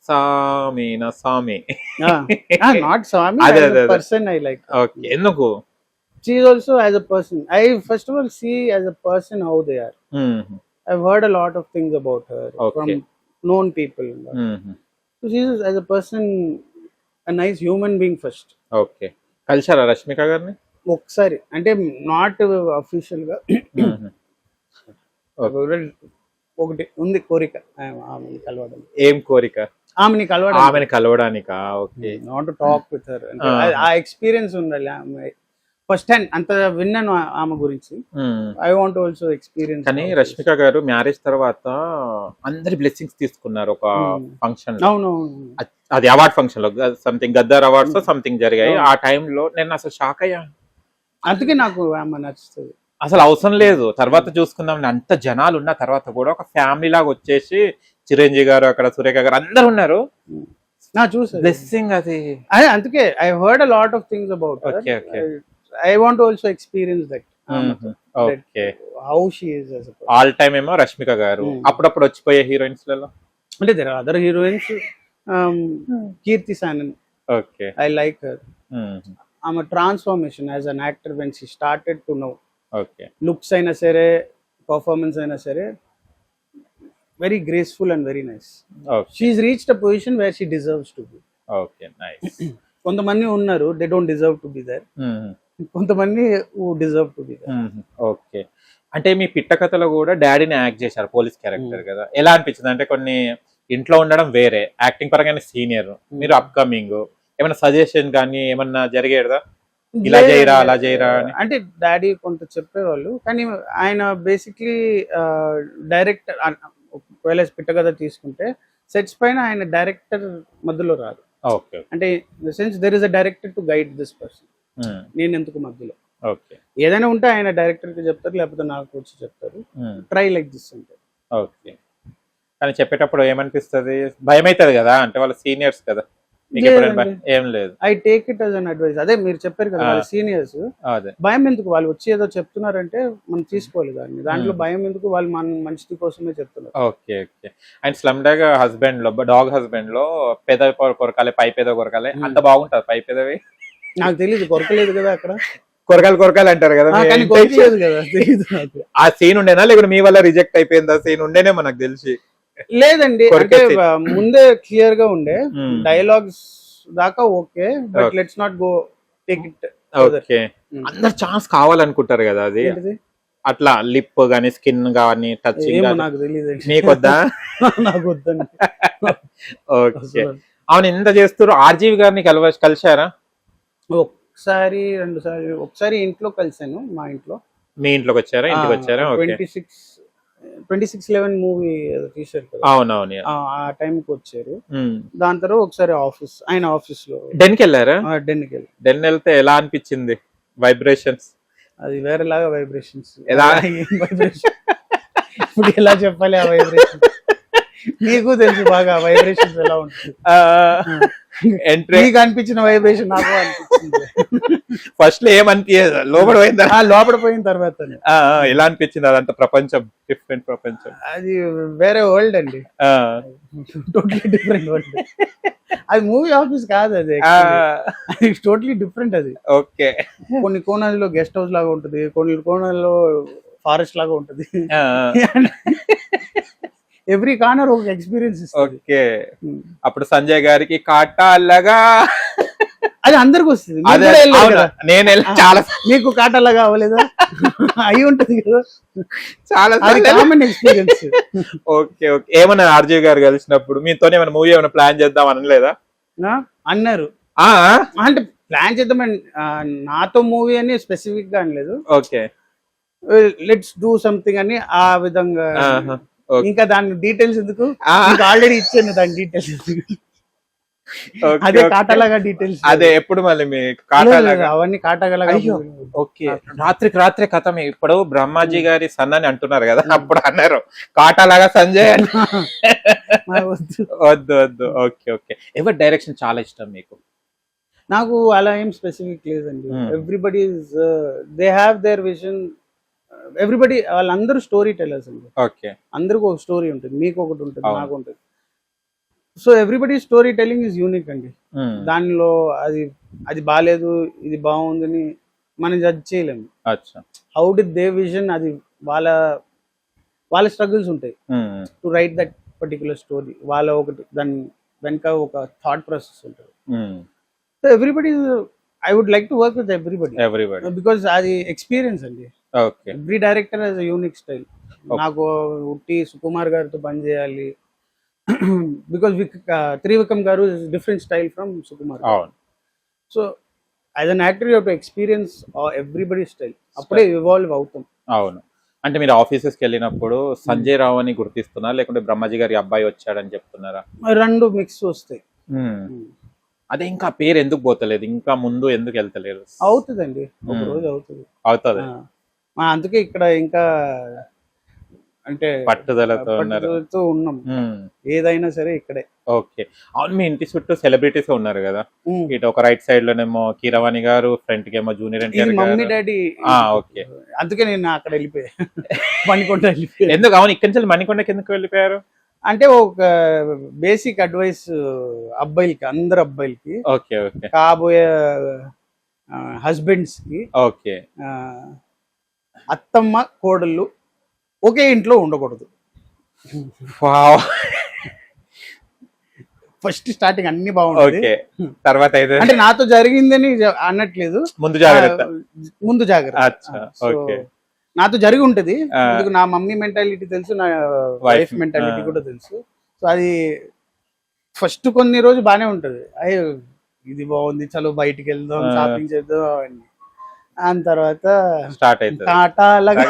Saami not Saami, person I like. Okay. ఎందుకు? She is also as a person. I first of all see as a person how they are. I've heard a lot of things about her from known people. So she is as a person a nice human being first. Okay. కలిసారా రష్మిక గారిని? ఒకసారి, అంటే నాట్ అఫీషియల్ గా. ఒకటి ఉంది కోరిక, ఆమెని కలవడం. ఏం కోరిక? ఆమెని కలవడానికా? Okay. Not to talk with her. ఆ ఎక్స్పీరియన్స్ ఉండాలి. ఆమె ఫస్ట్ టైం అంత విన్నాను ఆమె గురించి. I want also experience. కానీ రష్మిక గారు మ్యారేజ్ తర్వాత అందరి బ్లెస్సింగ్స్ తీసుకున్నారు ఒక ఫంక్షన్ లో. అది అవార్డ్ ఫంక్షన్ లో, సంథింగ్ గద్దర్ అవార్డ్స్ సంథింగ్ జరిగాయి. ఆ టైంలో నేను అసలు షాక్ అయ్యాను. అందుకే నాకు ఆమె నచ్చుతుంది. అసలు అవసరం లేదు, తర్వాత చూసుకుందాం. అంత జనాలు ఉన్న తర్వాత కూడా ఒక ఫ్యామిలీ లాగా వచ్చేసి చిరంజీవి గారు, అక్కడ సురేఖ గారు అందరు ఉన్నారు. చూసా బ్లెస్సింగ్ అది. అందుకే I heard a lot of things about her. I want to also experience that. Okay. How she is as a person. All time ఏమో రష్మిక గారు. అప్పుడప్పుడు వచ్చిపోయే హీరోయిన్స్ లలో అంటే there are other heroines. Kirti Sanon. Okay. I like her. I'm a transformation as an actor when she started to know. Okay looks అయినా సరే, పర్ఫార్మెన్స్ అయినా సరే, very graceful and very nice. Okay she is reached a position where she deserves to be. Okay nice. కొంతమంది ఉన్నారు, they don't deserve to be there. కొంతమంది who deserve to be there. Okay. అంటే మీ పిట్ట కథలో కూడా డాడీని యాక్ట్ చేశారు, పోలీస్ క్యారెక్టర్ కదా, ఎలా అనిపించింది? అంటే కొన్ని ఇంట్లో ఉండడం వేరే, యాక్టింగ్ పరంగానే సీనియర్, మీరు అప్కమింగ్, ఏమైనా సజెషన్ కానీ ఏమన్నా జరిగేదా? ఇలా చేయరా అలా చేయరా అని? అంటే డాడీ కొంత చెప్పేవాళ్ళు, కానీ ఆయన బేసిక్లీ డైరెక్టర్. ఒకవేళ పిట్టకథ తీసుకుంటే సెట్స్ పైన ఆయన డైరెక్టర్ మధ్యలో రాదు. ఓకే అంటే in the sense there is a director to guide this person. నేను ఎందుకు మధ్యలో? ఓకే ఏదైనా ఉంటే ఆయన డైరెక్టర్ కి చెప్తారు, లేకపోతే నాకు వచ్చి చెప్తారు, ట్రై లైక్ దిస్ అంటే. ఓకే. కానీ చెప్పేటప్పుడు ఏమనిపిస్తుంది? భయం అవుతుంది కదా, అంటే వాళ్ళ సీనియర్స్ కదా, మీకు ఎప్పుడైనా ఏం లేదు? I take it as an advice. అదే మీరు చెప్పారు కదా, వాళ్ళ సీనియర్స్, అదే భయం ఎందుకు? వాళ్ళు వచ్చి ఏదో చెప్తున్నారంటే మనం తీసుకోవాలి దాన్ని, దాంట్లో భయం ఎందుకు? వాళ్ళు మన మంచి కోసమే చెప్తున్నారు. Okay okay. And slum dog husband లో, డాగ్ హస్బెండ్ లో పెద కొరకాలి, పై పెద కొరకాలి, అంత బాగుంటది పై పెదవి. నాకు తెలియదు, కొరకలేదు కదా అక్కడ. కొరకాలి అంటారు కదా, కానీ కొరకలేదు కదా, తెలియదు నాకు. ఆ సీన్ ఉండేనా, లేకుంటే మీ వల్ల రిజెక్ట్ అయిపోయింది? ఆ సీన్ ఉండేనే మనకు తెలిసి. లేదండి, అంటే ముందే క్లియర్ గా ఉండే డైలాగ్స్ దాకా okay, but let's not go take it. Okay. అందరు ఛాన్స్ కావాలనుకుంటారు కదా, అది అట్లా లిప్ గానీ స్కిన్ గానీ టచింగ్. నాకు తెలియదు, నీకొద్దా? నాకు వద్దండి. ఓకే. అవును, ఇంత చేస్తారు. ఆర్జీవి గారిని కలిశారా? ఒకసారి 2 సార్లు. ఒకసారి ఇంట్లో కలిసాను, మా ఇంట్లో. మీ ఇంట్లోకి వచ్చారా? ఇంటికి వచ్చారా? 26/11 మూవీ తీసారు కదా, అవునవును, ఆ టైంకి వచ్చారు. దాని తర్వాత ఒకసారి ఆయన ఆఫీస్ లో డెన్కి వెళ్ళారా? డెన్కి వెళ్ళి. డెన్ వెళ్తే ఎలా అనిపించింది? వైబ్రేషన్స్ అది వేరేలాగా వైబ్రేషన్స్. ఎలా వైబ్రేషన్ ఇప్పుడు ఎలా చెప్పాలి ఆ వైబ్రేషన్? నీకు తెలుసు బాగా వైబ్రేషన్స్ ఎలా ఉంటుంది. ఎంట్రీ నీకు అనిపించిన వైబ్రేషన్ నాకు అనిపించింది. ఫస్ట్ లో ఏమనిపించదు, లోపల పోయిందా? లోపల పోయిన తర్వాత ఎలా అనిపించింది? అదంతా ప్రపంచం, డిఫరెంట్ ప్రపంచం, అది వేరే వరల్డ్ అండి, టోటలీ డిఫరెంట్ వరల్డ్. అది మూవీ ఆఫీస్ కాదు, అది టోటలీ డిఫరెంట్. అది ఓకే. కొన్ని కోణాల్లో గెస్ట్ హౌస్ లాగా ఉంటుంది, కొన్ని కోణాల్లో ఫారెస్ట్ లాగా ఉంటుంది. ఎవ్రీ కార్నర్ ఒక ఎక్స్పీరియన్స్. ఓకే. అప్పుడు సంజయ్ గారికి కాటా అల్లగా అది అందరికి వస్తుంది. నేను చాలా, మీకు కాటలాగా అవ్వలేదా? అయి ఉంటది కదా, చాలా కామన్ ఎక్స్పీరియన్స్. Okay okay. ఏమన్నా ఆర్జీవి గారు కలిసినప్పుడు మీతో ఏమైనా మూవీ ఏమైనా ప్లాన్ చేద్దాం అనలేదా? అన్నారు. అంటే ప్లాన్ చేద్దామని, నాతో మూవీ అని స్పెసిఫిక్ గా అనలేదు. ఓకే, లెట్స్ డూ సంథింగ్ అని ఆ విధంగా. ఇంకా దాని డీటెయిల్స్ ఎందుకు, ఆల్రెడీ ఇచ్చాను దాని డీటెయిల్స్. అదే కాటలాగా డీటెయిల్స్. అదే ఎప్పుడు మళ్ళీ మీ అవన్నీ కాటగలగా. ఓకే. రాత్రి కథ. ఇప్పుడు బ్రహ్మాజీ గారి సన్ అని అంటున్నారు కదా, అప్పుడు అన్నారు కాటాలాగా సంజయ్. వద్దు వద్దు. Okay okay. ఎవరి డైరెక్షన్ చాలా ఇష్టం మీకు? నాకు అలా ఏం స్పెసిఫిక్ లేదండి. Everybody they have their vision. Everybody, వాళ్ళందరూ స్టోరీ టెల్లర్స్ అండి. ఓకే. అందరికి ఒక స్టోరీ ఉంటుంది, మీకు ఒకటి ఉంటుంది, నాకు ఉంటుంది. So everybody story telling is unique అండి. దానిలో అది బాగాలేదు, ఇది బాగుందని మనం జడ్జ్ చేయలేము. హౌ డి దే విజన్, అది వాళ్ళ స్ట్రగుల్స్ ఉంటాయి to write that particular story. వాళ్ళ ఒకటి దాని వెనక ఒక థాట్ ప్రాసెస్ ఉంటుంది. So everybody, I would like to work with everybody, because అది ఎక్స్పీరియన్స్ అండి. Every director has a unique style. నాకు ఉట్టి సుకుమార్ గారితో పనిచేయాలి, because Trivikram garu different style from Sukumar. So as an actor you have to experience everybody style, అప్పుడే ఇవాల్వ్ అవుతాం. అవును. అంటే మీరు ఆఫీసెస్కి వెళ్ళినప్పుడు సంజయ్ రావు అని గుర్తిస్తున్నారా, లేకుంటే బ్రహ్మాజీ గారి అబ్బాయి వచ్చాడని చెప్తున్నారా? రెండు మిక్స్ వస్తాయి. అదే ఇంకా పేరు ఎందుకు పోతలేదు, ఇంకా ముందు ఎందుకు వెళ్తలేదు? అవుతుందండి, ఒక రోజు అవుతుంది. అందుకే ఇక్కడ ఇంకా అంటే పట్టుదలతో ఉన్నాం, ఏదైనా సరే ఇక్కడే. ఓకే. అవును, మీ ఇంటి చుట్టూ సెలబ్రిటీస్ ఉన్నారు కదా, ఇటు ఒక రైట్ సైడ్ లోనేమో కీరవాణి గారు, ఫ్రంట్ కి ఏమో junior NTR, mummy daddy. Okay. అందుకే నేను అక్కడ వెళ్ళిపోయా, మణికొండ వెళ్ళిపోయా. ఎందుకు? అవును, ఇక్కడి నుంచి మణికొండకి ఎందుకు వెళ్ళిపోయారు? అంటే ఒక బేసిక్ అడ్వైస్ అబ్బాయిలకి, అందరు అబ్బాయిలకి, ఓకే ఓకే, కాబోయే హస్బెండ్స్ కి. ఓకే. అత్తమ్మ కోడళ్ళు ఒకే ఇంట్లో ఉండకూడదు. వావ్. ఫస్ట్ స్టార్టింగ్ అన్ని బాగుంటుంది. ఓకే, తర్వాత అయితే అంటే నాతో జరిగిందని అనట్లేదు, ముందు జాగ్రత్త. ముందు జాగ్రత్త. అచ్చా, So, ఓకే. నాతో జరిగి ఉంటది. ఆ. ఎందుకు నా మమ్మీ మెంటాలిటీ తెలుసు, నా వైఫ్ మెంటాలిటీ కూడా తెలుసు. సో అది ఫస్ట్ కొన్ని రోజు బానే ఉంటది, అయ్యో ఇది బాగుంది, చలో బయటికి వెళ్దాం, షాపింగ్ చేద్దాం అవన్నీ. దాని తర్వాత స్టార్ట్ అవుతుంది. కాటాలగా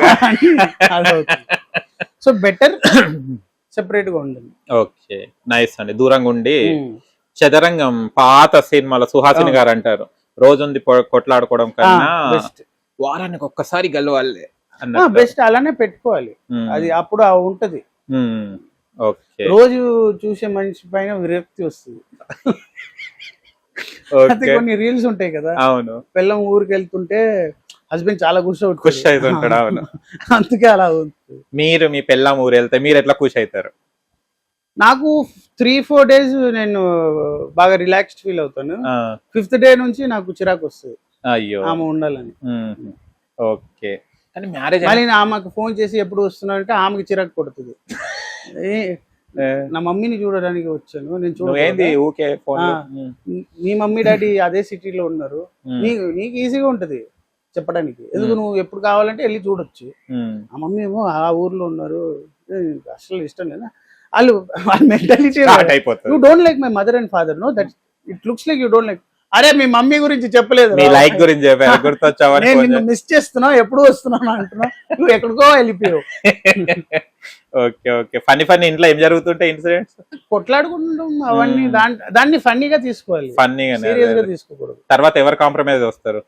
సో బెటర్ సెపరేట్ గా ఉంటుంది. ఓకే, నైస్ అండి. దూరంగా ఉండి చదరంగం పాత సినిమాలో సుహాసిని గారు అంటారు, రోజుంది కొట్లాడుకోవడం కన్నా బెస్ట్, వారానికి ఒక్కసారి గెలవాలి అన్నట్టు. బెస్ట్ అలానే పెట్టుకోవాలి. అది అప్పుడు ఉంటది. ఓకే, రోజు చూసే మనిషి పైన విరక్తి వస్తుంది. అయితే కొన్ని రీల్స్ ఉంటాయి కదా, అవును, పిల్లం ఊరికి వెళ్తుంటే హస్బెండ్ చాలా ఖుషి కూర్చోబెట్టు అవుతుంటాడు. అవును, అందుకే అలా ఉంటుంది. మీరు మీ పెళ్ళాం ఊరు వెళ్తే మీరు ఎట్లా ఖుషి అవుతారు? నాకు 3-4 days నేను బాగా రిలాక్స్డ్ ఫీల్ అవుతాను. 5th day నుంచి నాకు చిరాకు వస్తుంది అయ్యో, ఆమె ఉండాలని. ఓకే. కానీ మ్యారేజ్ మళ్ళీ ఆమెకు ఫోన్ చేసి ఎప్పుడు వస్తున్నావు అంటే ఆమెకి చిరాకు పడుతుంది. నా మమ్మీని చూడడానికి వచ్చాను, నేను ఏంది చూడ, ఊకే ఫోన్? మీ మమ్మీ డాడీ అదే సిటీలో ఉన్నారు, నీకు ఈజీగా ఉంటది చెప్పడానికి, ఎందుకు నువ్వు ఎప్పుడు కావాలంటే వెళ్ళి చూడొచ్చు. ఆ మమ్మీ ఏమో ఆ ఊర్లో ఉన్నారు, అసలు ఇష్టం లేదా వాళ్ళ mentality. You don't like my mother and father, know that it looks like you don't like. అరే మీ మమ్మీ గురించి చెప్పలేదు, మీ లైక్ గురించి చెప్పారు, గుర్తొచ్చావా? నేను నిన్ను మిస్ చేస్తున్నావు, ఎప్పుడు వస్తున్నావు అంటున్నా, నువ్వు ఎక్కడికో వెళ్ళిపోయావు. Okay, okay. ఫన్నీ ఇంట్లో ఏం జరుగుతుంటాయి ఇన్సిడెంట్స్? కొట్లాడుకుంటాం అవన్నీ, దాన్ని ఫన్నీగా తీసుకోవాలి, ఫన్నీగా, సీరియస్ గా తీసుకోకూడదు. తర్వాత ఎవరు కాంప్రమైజ్ వస్తారు,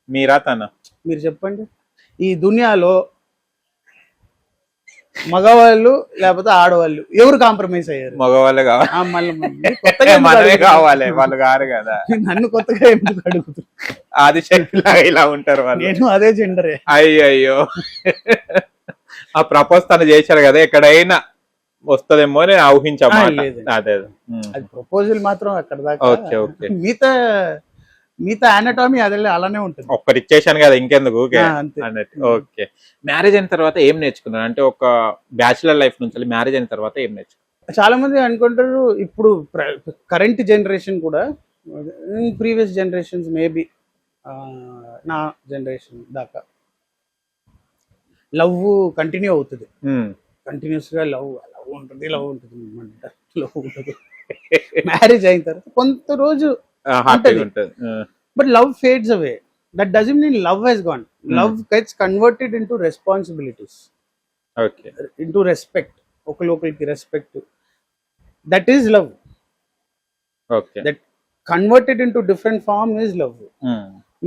మీరా తన? మీరు చెప్పండి, ఈ దునియాలో మగవాళ్ళు లేకపోతే ఆడవాళ్ళు ఎవరు కాంప్రమైజ్ అయ్యారు? మగవాళ్ళే కావాలి, మనమే కావాలి, వాళ్ళు కారు కదా. నన్ను కొత్తగా ఎందుకు అడుగుతున్నారు? ఆదిశక్తి ఇలా ఉంటారు వాళ్ళు. నేను అదే జెండరే. అయ్యో, ఆ ప్రపోజ్ తను చేశారు కదా, ఎక్కడైనా వస్తుందేమో అని ఊహించా. అదే, అది ప్రపోజల్ మాత్రం అక్కడ దాకా. Okay, okay. మిగతా అనటామీ అదే అలానే ఉంటుంది. ఒక్కటి ఇచ్చేసాను కదా, ఇంకెందుకు అంతే. అన్నట్టు. ఓకే, మ్యారేజ్ అయిన తర్వాత ఏం నేర్చుకున్నారు? అంటే ఒక బ్యాచులర్ లైఫ్ నుంచి మ్యారేజ్ అయిన తర్వాత ఏం నేర్చుకున్నారు? చాలా మంది అనుకుంటారు, ఇప్పుడు కరెంట్ జనరేషన్ కూడా, ప్రీవియస్ జనరేషన్స్ మేబీ నా జనరేషన్ దాకా లవ్ కంటిన్యూ అవుతుంది, కంటిన్యూస్ గా లవ్ ఉంటుంది, లవ్ ఉంటుంది. మ్యారేజ్ అయిన తర్వాత కొంత రోజు but love fades away. That doesn't mean love has gone. Love gets converted into responsibilities, into respect, ఒకరికి respect. That is love. That converted into different form is love.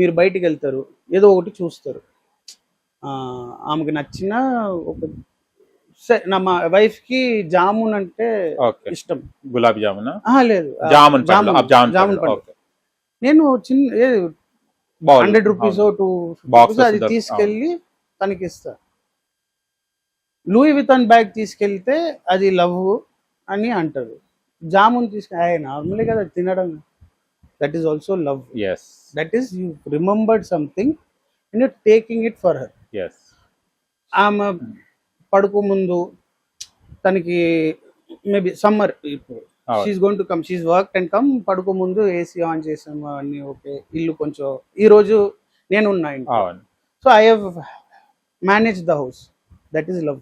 మీరు బయటికి వెళ్తారు, ఏదో ఒకటి చూస్తారు, ఆమెకు నచ్చిన ఒక, నా వైఫ్ కి జామున్ అంటే ఇష్టం. గులాబీ జామున్? లేదు, జామున్. నేను చిన్న 100 రూపీస్ 250 అది తీసుకెళ్ళి తనకి ఇస్తా. లూయి వితాన్ బ్యాగ్ తీసుకెళ్తే అది లవ్ అని అంటారు. జామున్ తీసుకెళ్ళి నార్మలే కదా తినడం, that is also love. That is you remembered something and you taking it for her. ఆమె పడుకో ముందు తనకి మేబీ సమ్మర్, ఇప్పుడు she's going to come, she's work and come, పడుకో ముందు ఏసీ ఆన్ చేసాము అన్ని ఓకే, ఇల్లు కొంచెం ఈ రోజు నేను ఉన్నా ఇంట్లో, so I have manage the house. That is love.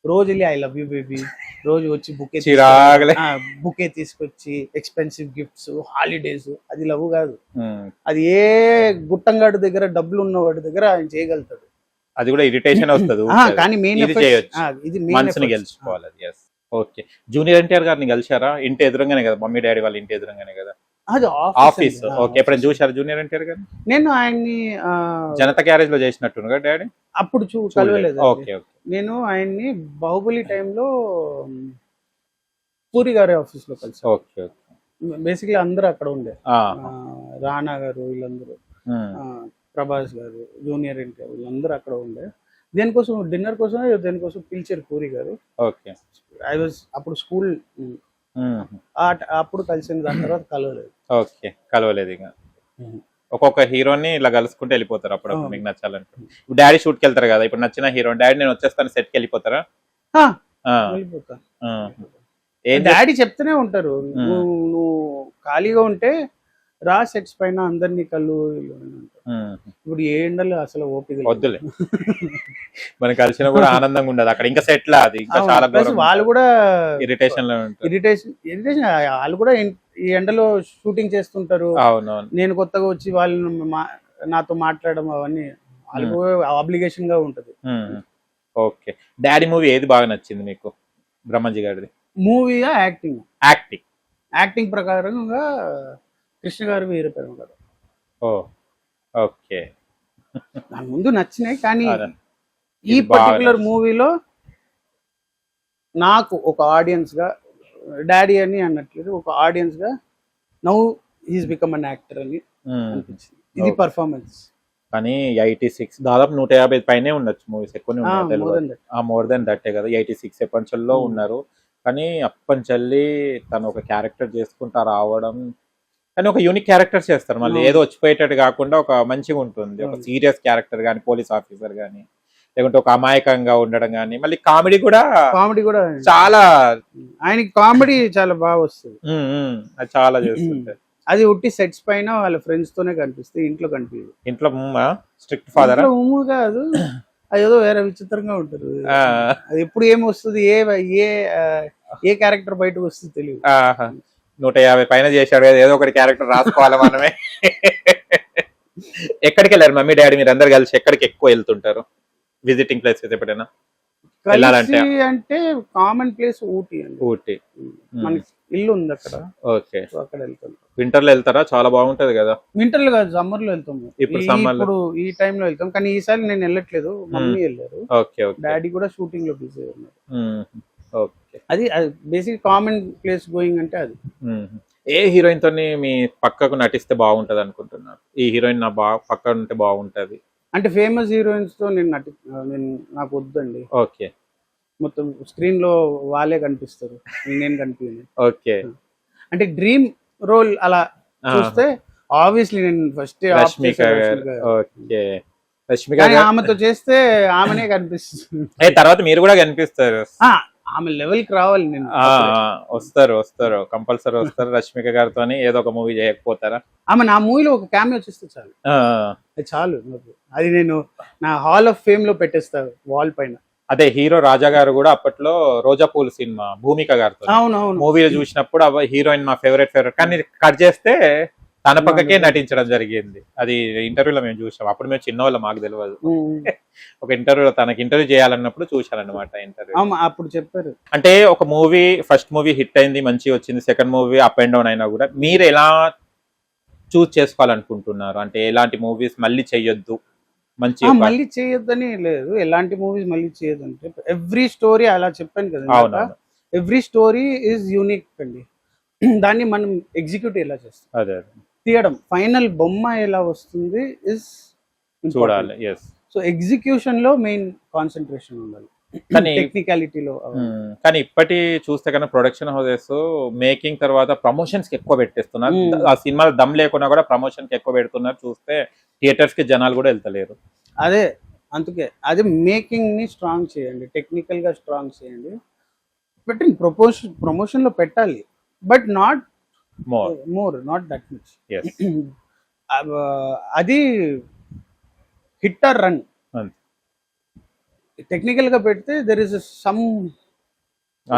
రోజు వెళ్ళి ఐ లవ్ యూ బేబీ, రోజు వచ్చి బుకే తీసుకొచ్చి ఎక్స్పెన్సివ్ గిఫ్ట్స్, హాలిడేస్, అది లవ్ కాదు. అది ఏ గుట్టంగాడి దగ్గర డబ్బులు ఉన్నవాడి దగ్గర ఆయన చేయగలుగుతాడు. అది కూడా ఇరిటేషన్ వస్తుంది, కానీ మనసుని గెలుచుకోవాలి. ఓకే, జూనియర్ ఎన్టీఆర్ గారిని కలిశారా? ఇంటి ఎదురుగానే కదా, మమ్మీ డాడీ వాళ్ళ ఇంటి ఎదురుగానే కదా ఆఫీస్. ఓకే, ఎప్పుడైనా చూసారా జూనియర్ ఎన్టీఆర్ గారిని? నేను ఆయన్ని జనతా గ్యారేజ్ లో చేసినట్టు డాడీ అప్పుడు కలవలేదు. Okay, okay. నేను ఆయన్ని బాహుబలి టైంలో పూరి గారి ఆఫీస్ లో కలిసి. Okay, okay. బేసిక్లీ అందరూ అక్కడ ఉండే, రానా గారు వీళ్ళందరూ, ప్రభాస్ గారు, జూనియర్ ఎన్టీఆర్ వీళ్ళందరూ అక్కడ ఉండే. దేనికోసం, డిన్నర్ కోసం దేనికోసం పిలిచారు పూరి గారు. ఓకే, ఐ వాజ్ అప్పుడు స్కూల్, అప్పుడు కలిసింది, దాని తర్వాత కలవలేదు. ఓకే, కలవలేదు ఇక. ఒక్కొక్క హీరోని ఇలా కలుసుకుంటూ వెళ్ళిపోతారు అప్పుడప్పుడు అవును. మీకు నచ్చాలనుకుంటే. ఇప్పుడు డాడీ షూట్ కి వెళ్తారు కదా, ఇప్పుడు నచ్చిన హీరో డాడీ నేను వచ్చేస్తాను సెట్ కి వెళ్ళిపోతారా? ఆ, ఆ, వెళ్ళిపోతా. ఆ. ఏం చేస్తారు? డాడీ చెప్తూనే ఉంటారు, నువ్వు ఖాళీగా ఉంటే రా సెట్స్ పైన అందరినీ కళ్ళు ఇల్లు అని అంటారు. ఇప్పుడు ఏ ఎండలు అసలు ఓపిక లేదు. వద్దులే, మనం కలిసిన కూడా ఆనందంగా ఉండదు అక్కడ, ఇంకా సెట్ లా అది ఇంకా అవును, చాలా plus వాళ్ళు కూడా ఇరిటేషన్ లో ఉంటారు. ఇరిటేషన్ వాళ్ళు కూడా ఈ ఎండలో షూటింగ్ చేస్తుంటారు. అవునవును. నేను కొత్తగా వచ్చి వాళ్ళు నాతో మాట్లాడడం అవన్నీ వాళ్ళకు ఆబ్లిగేషన్ గా ఉంటది. ఓకే, డాడీ మూవీ ఏది బాగా నచ్చింది మీకు బ్రహ్మంజీ గారిది? మూవీగా యాక్టింగ్ యాక్టింగ్. యాక్టింగ్ ప్రకారంగా కృష్ణ గారు వీరప్రమ గారు ఓ ఓకే. నాకు ముందు నచ్చినాయి, కానీ అదే. ఈ ఇది బాగా పర్టికులర్ నచ్చింది. మూవీలో నాకు ఒక ఆడియన్స్ గా, డాడీ అని అనట్లేదు, ఒక ఆడియన్స్ గా now he's become an actor అని అనిపించింది. ఇది Okay. పర్ఫార్మెన్స్. కానీ 86 దాదాపు 150 పైనే ఉండొచ్చు మూవీస్, ఎక్కువనే ఉన్నాయి తెలియదు. మోర్ దెన్ దట్టే కదా, 86 ఎప్పటిలో ఉన్నారు. కానీ అప్పంచల్లి తను ఒక క్యారెక్టర్ చేసుకుంటా రావడం, కానీ ఒక యూనిక్ క్యారెక్టర్ చేస్తారు మళ్ళీ, ఏదో వచ్చిపోయేటట్టు కాకుండా ఒక మంచిగా ఉంటుంది. ఒక సీరియస్ క్యారెక్టర్ కానీ, పోలీస్ ఆఫీసర్ కానీ, లేకుంటే ఒక అమాయకంగా ఉండడం కానీ, మళ్ళీ కామెడీ కూడా చాలా, ఆయనకి కామెడీ చాలా బాగా వస్తుంది. అది చాలా చేస్తుంటారు. అది ఉట్టి సెట్స్ పైన వాళ్ళ ఫ్రెండ్స్ తోనే కనిపిస్తుంది, ఇంట్లో కనిపించదు. ఇంట్లో స్ట్రిక్ట్ ఫాదర్ ఉమ్ము కాదు, అదేదో వేరే విచిత్రంగా ఉంటుంది. అది ఎప్పుడు ఏమి వస్తుంది, ఏ క్యారెక్టర్ బయటకు వస్తుంది తెలియదు. 150 పైన చేశాడు కదా, ఏదో ఒకటి క్యారెక్టర్ రాసుకోవాలి మనమే. ఎక్కడికి వెళ్ళారు మమ్మీ డాడీ మీరు అందరు కలిసి, ఎక్కడికి ఎక్కువ వెళ్తుంటారు విజిటింగ్ ప్లేసెస్ ఎప్పుడైనా వెళ్ళాలంటే? అంటే కామన్ ప్లేస్ ఊటీ అండి. ఊటీ మనకి ఇల్లు ఉంది అక్కడ. ఓకే, సో అక్కడ వెళ్తాం. వింటర్ లో వెళ్తారా? చాలా బాగుంటది కదా. వింటర్ లో కాదు, సమ్మర్ లో వెళ్తాము. ఇప్పుడు summer లో. ఇప్పుడు ఈ టైం లో వెళ్తాం, కానీ ఈసారి నేను వెళ్ళట్లేదు, మమ్మీ వెళ్ళారు. Okay okay. డాడీ కూడా షూటింగ్ లో బిజీ ఉన్నారు. ఓకే. అది బేసిక్ కామన్ ప్లేస్ గోయింగ్ అంటే అది. ఏ హీరోయిన్ తోని మీ పక్కకు నటిస్తే బాగుంటది అనుకుంటున్నారు? ఈ హీరోయిన్ నా పక్క ఉంటే బాగుంటది అంటే ఫేమస్ హీరోయిన్స్ తో నేను నాకు వద్దండి. ఓకే. మొత్తం స్క్రీన్ లో వాళ్ళే కనిపిస్తారు, నేను కనిపించను. ఓకే. అంటే డ్రీమ్ రోల్ అలా చూస్తే ఆబ్వియస్లీ నేను ఫస్ట్ రష్మిక గారు. ఓకే, రష్మిక కానీ గారు. ఆమెతో చేస్తే ఆమెనే కనిపిస్తుంది. తర్వాత మీరు కూడా కనిపిస్తారు. ఆమె లెవెల్ కి రావాలి నేను. వస్తారు కంపల్సరీ వస్తారు. రష్మిక గారితో ఏదో ఒక మూవీ చేయకపోతారా? ఆమె నా మూవీలో ఒక క్యామియో చేస్తే చాలు, అది చాలు నాకు. అది నేను నా హాల్ ఆఫ్ ఫేమ్ లో పెట్టేస్తా వాల్ పైన. అదే హీరో రాజా గారు కూడా అప్పట్లో రోజా పూల్ సినిమా భూమిక గారితో అవునవును మూవీలో చూసినప్పుడు హీరోయిన్ మా ఫేవరెట్ కానీ కట్ చేస్తే తన పక్కకే నటించడం జరిగింది. అది ఇంటర్వ్యూలో మేము చూసాం, అప్పుడు మేము చిన్నవాళ్ళం, మాకు తెలియదు. ఒక ఇంటర్వ్యూలో తనకి ఇంటర్వ్యూ చేయాలన్నప్పుడు చూశానన్నమాట ఇంటర్వ్యూ. అప్పుడు చెప్పారు. అంటే ఒక మూవీ ఫస్ట్ మూవీ హిట్ అయింది, మంచిగా వచ్చింది, second movie up and down అయినా కూడా మీరు ఎలా చూస్ చేసుకోవాలనుకుంటున్నారు? అంటే ఎలాంటి మూవీస్ మళ్ళీ చెయ్యొద్దు, మంచి మళ్ళీ చేయొద్దని లేదు, ఎలాంటి మూవీస్ మళ్ళీ చేయొద్దంటే ఎవ్రీ స్టోరీ, అలా చెప్పాను కదా, ఎవ్రీ స్టోరీ ఈజ్ యూనిక్ అండి. దాన్ని మనం ఎగ్జిక్యూట్ ఎలా చేస్తాం, అదే తీయడం, ఫైనల్ బొమ్మ ఎలా వస్తుంది ఇస్ చూడాలి. సో ఎగ్జిక్యూషన్ లో మెయిన్ కాన్సన్ట్రేషన్ ఉండాలి, టెక్నికాలిటీలో. కానీ ఇప్పటి చూస్తే కన్నా ప్రొడక్షన్ హౌసెస్ మేకింగ్ తర్వాత ప్రమోషన్స్ కి ఎక్కువ పెట్టేస్తున్నారు. ఆ సినిమాలో దమ్ లేకున్నా కూడా ప్రమోషన్ కి ఎక్కువ పెడుతున్నారు. చూస్తే థియేటర్స్ కి జనాలు కూడా వెళ్తలేరు. అందుకే అది మేకింగ్ ని స్ట్రాంగ్ చేయండి, టెక్నికల్ గా స్ట్రాంగ్ చేయండి, పెట్టండి, ప్రమోషన్ లో పెట్టాలి, but not more not that much. అది హిట్ ఆర్ రన్. టెక్నికల్ గా పెడితే there is some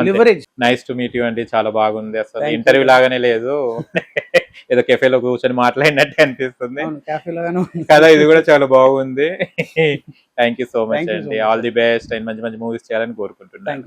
leverage. Nice to meet you అండి, చాలా బాగుంది. అసలు ఇంటర్వ్యూ లాగానే లేదు, ఏదో కెఫేలో కూర్చొని మాట్లాడినట్టే అనిపిస్తుంది కదా. ఇది కూడా చాలా బాగుంది. థ్యాంక్ యూ సో మచ్ అండి, ఆల్ ది బెస్ట్ అండ్ మంచి మంచి మూవీస్ చేయాలని కోరుకుంటున్నాను.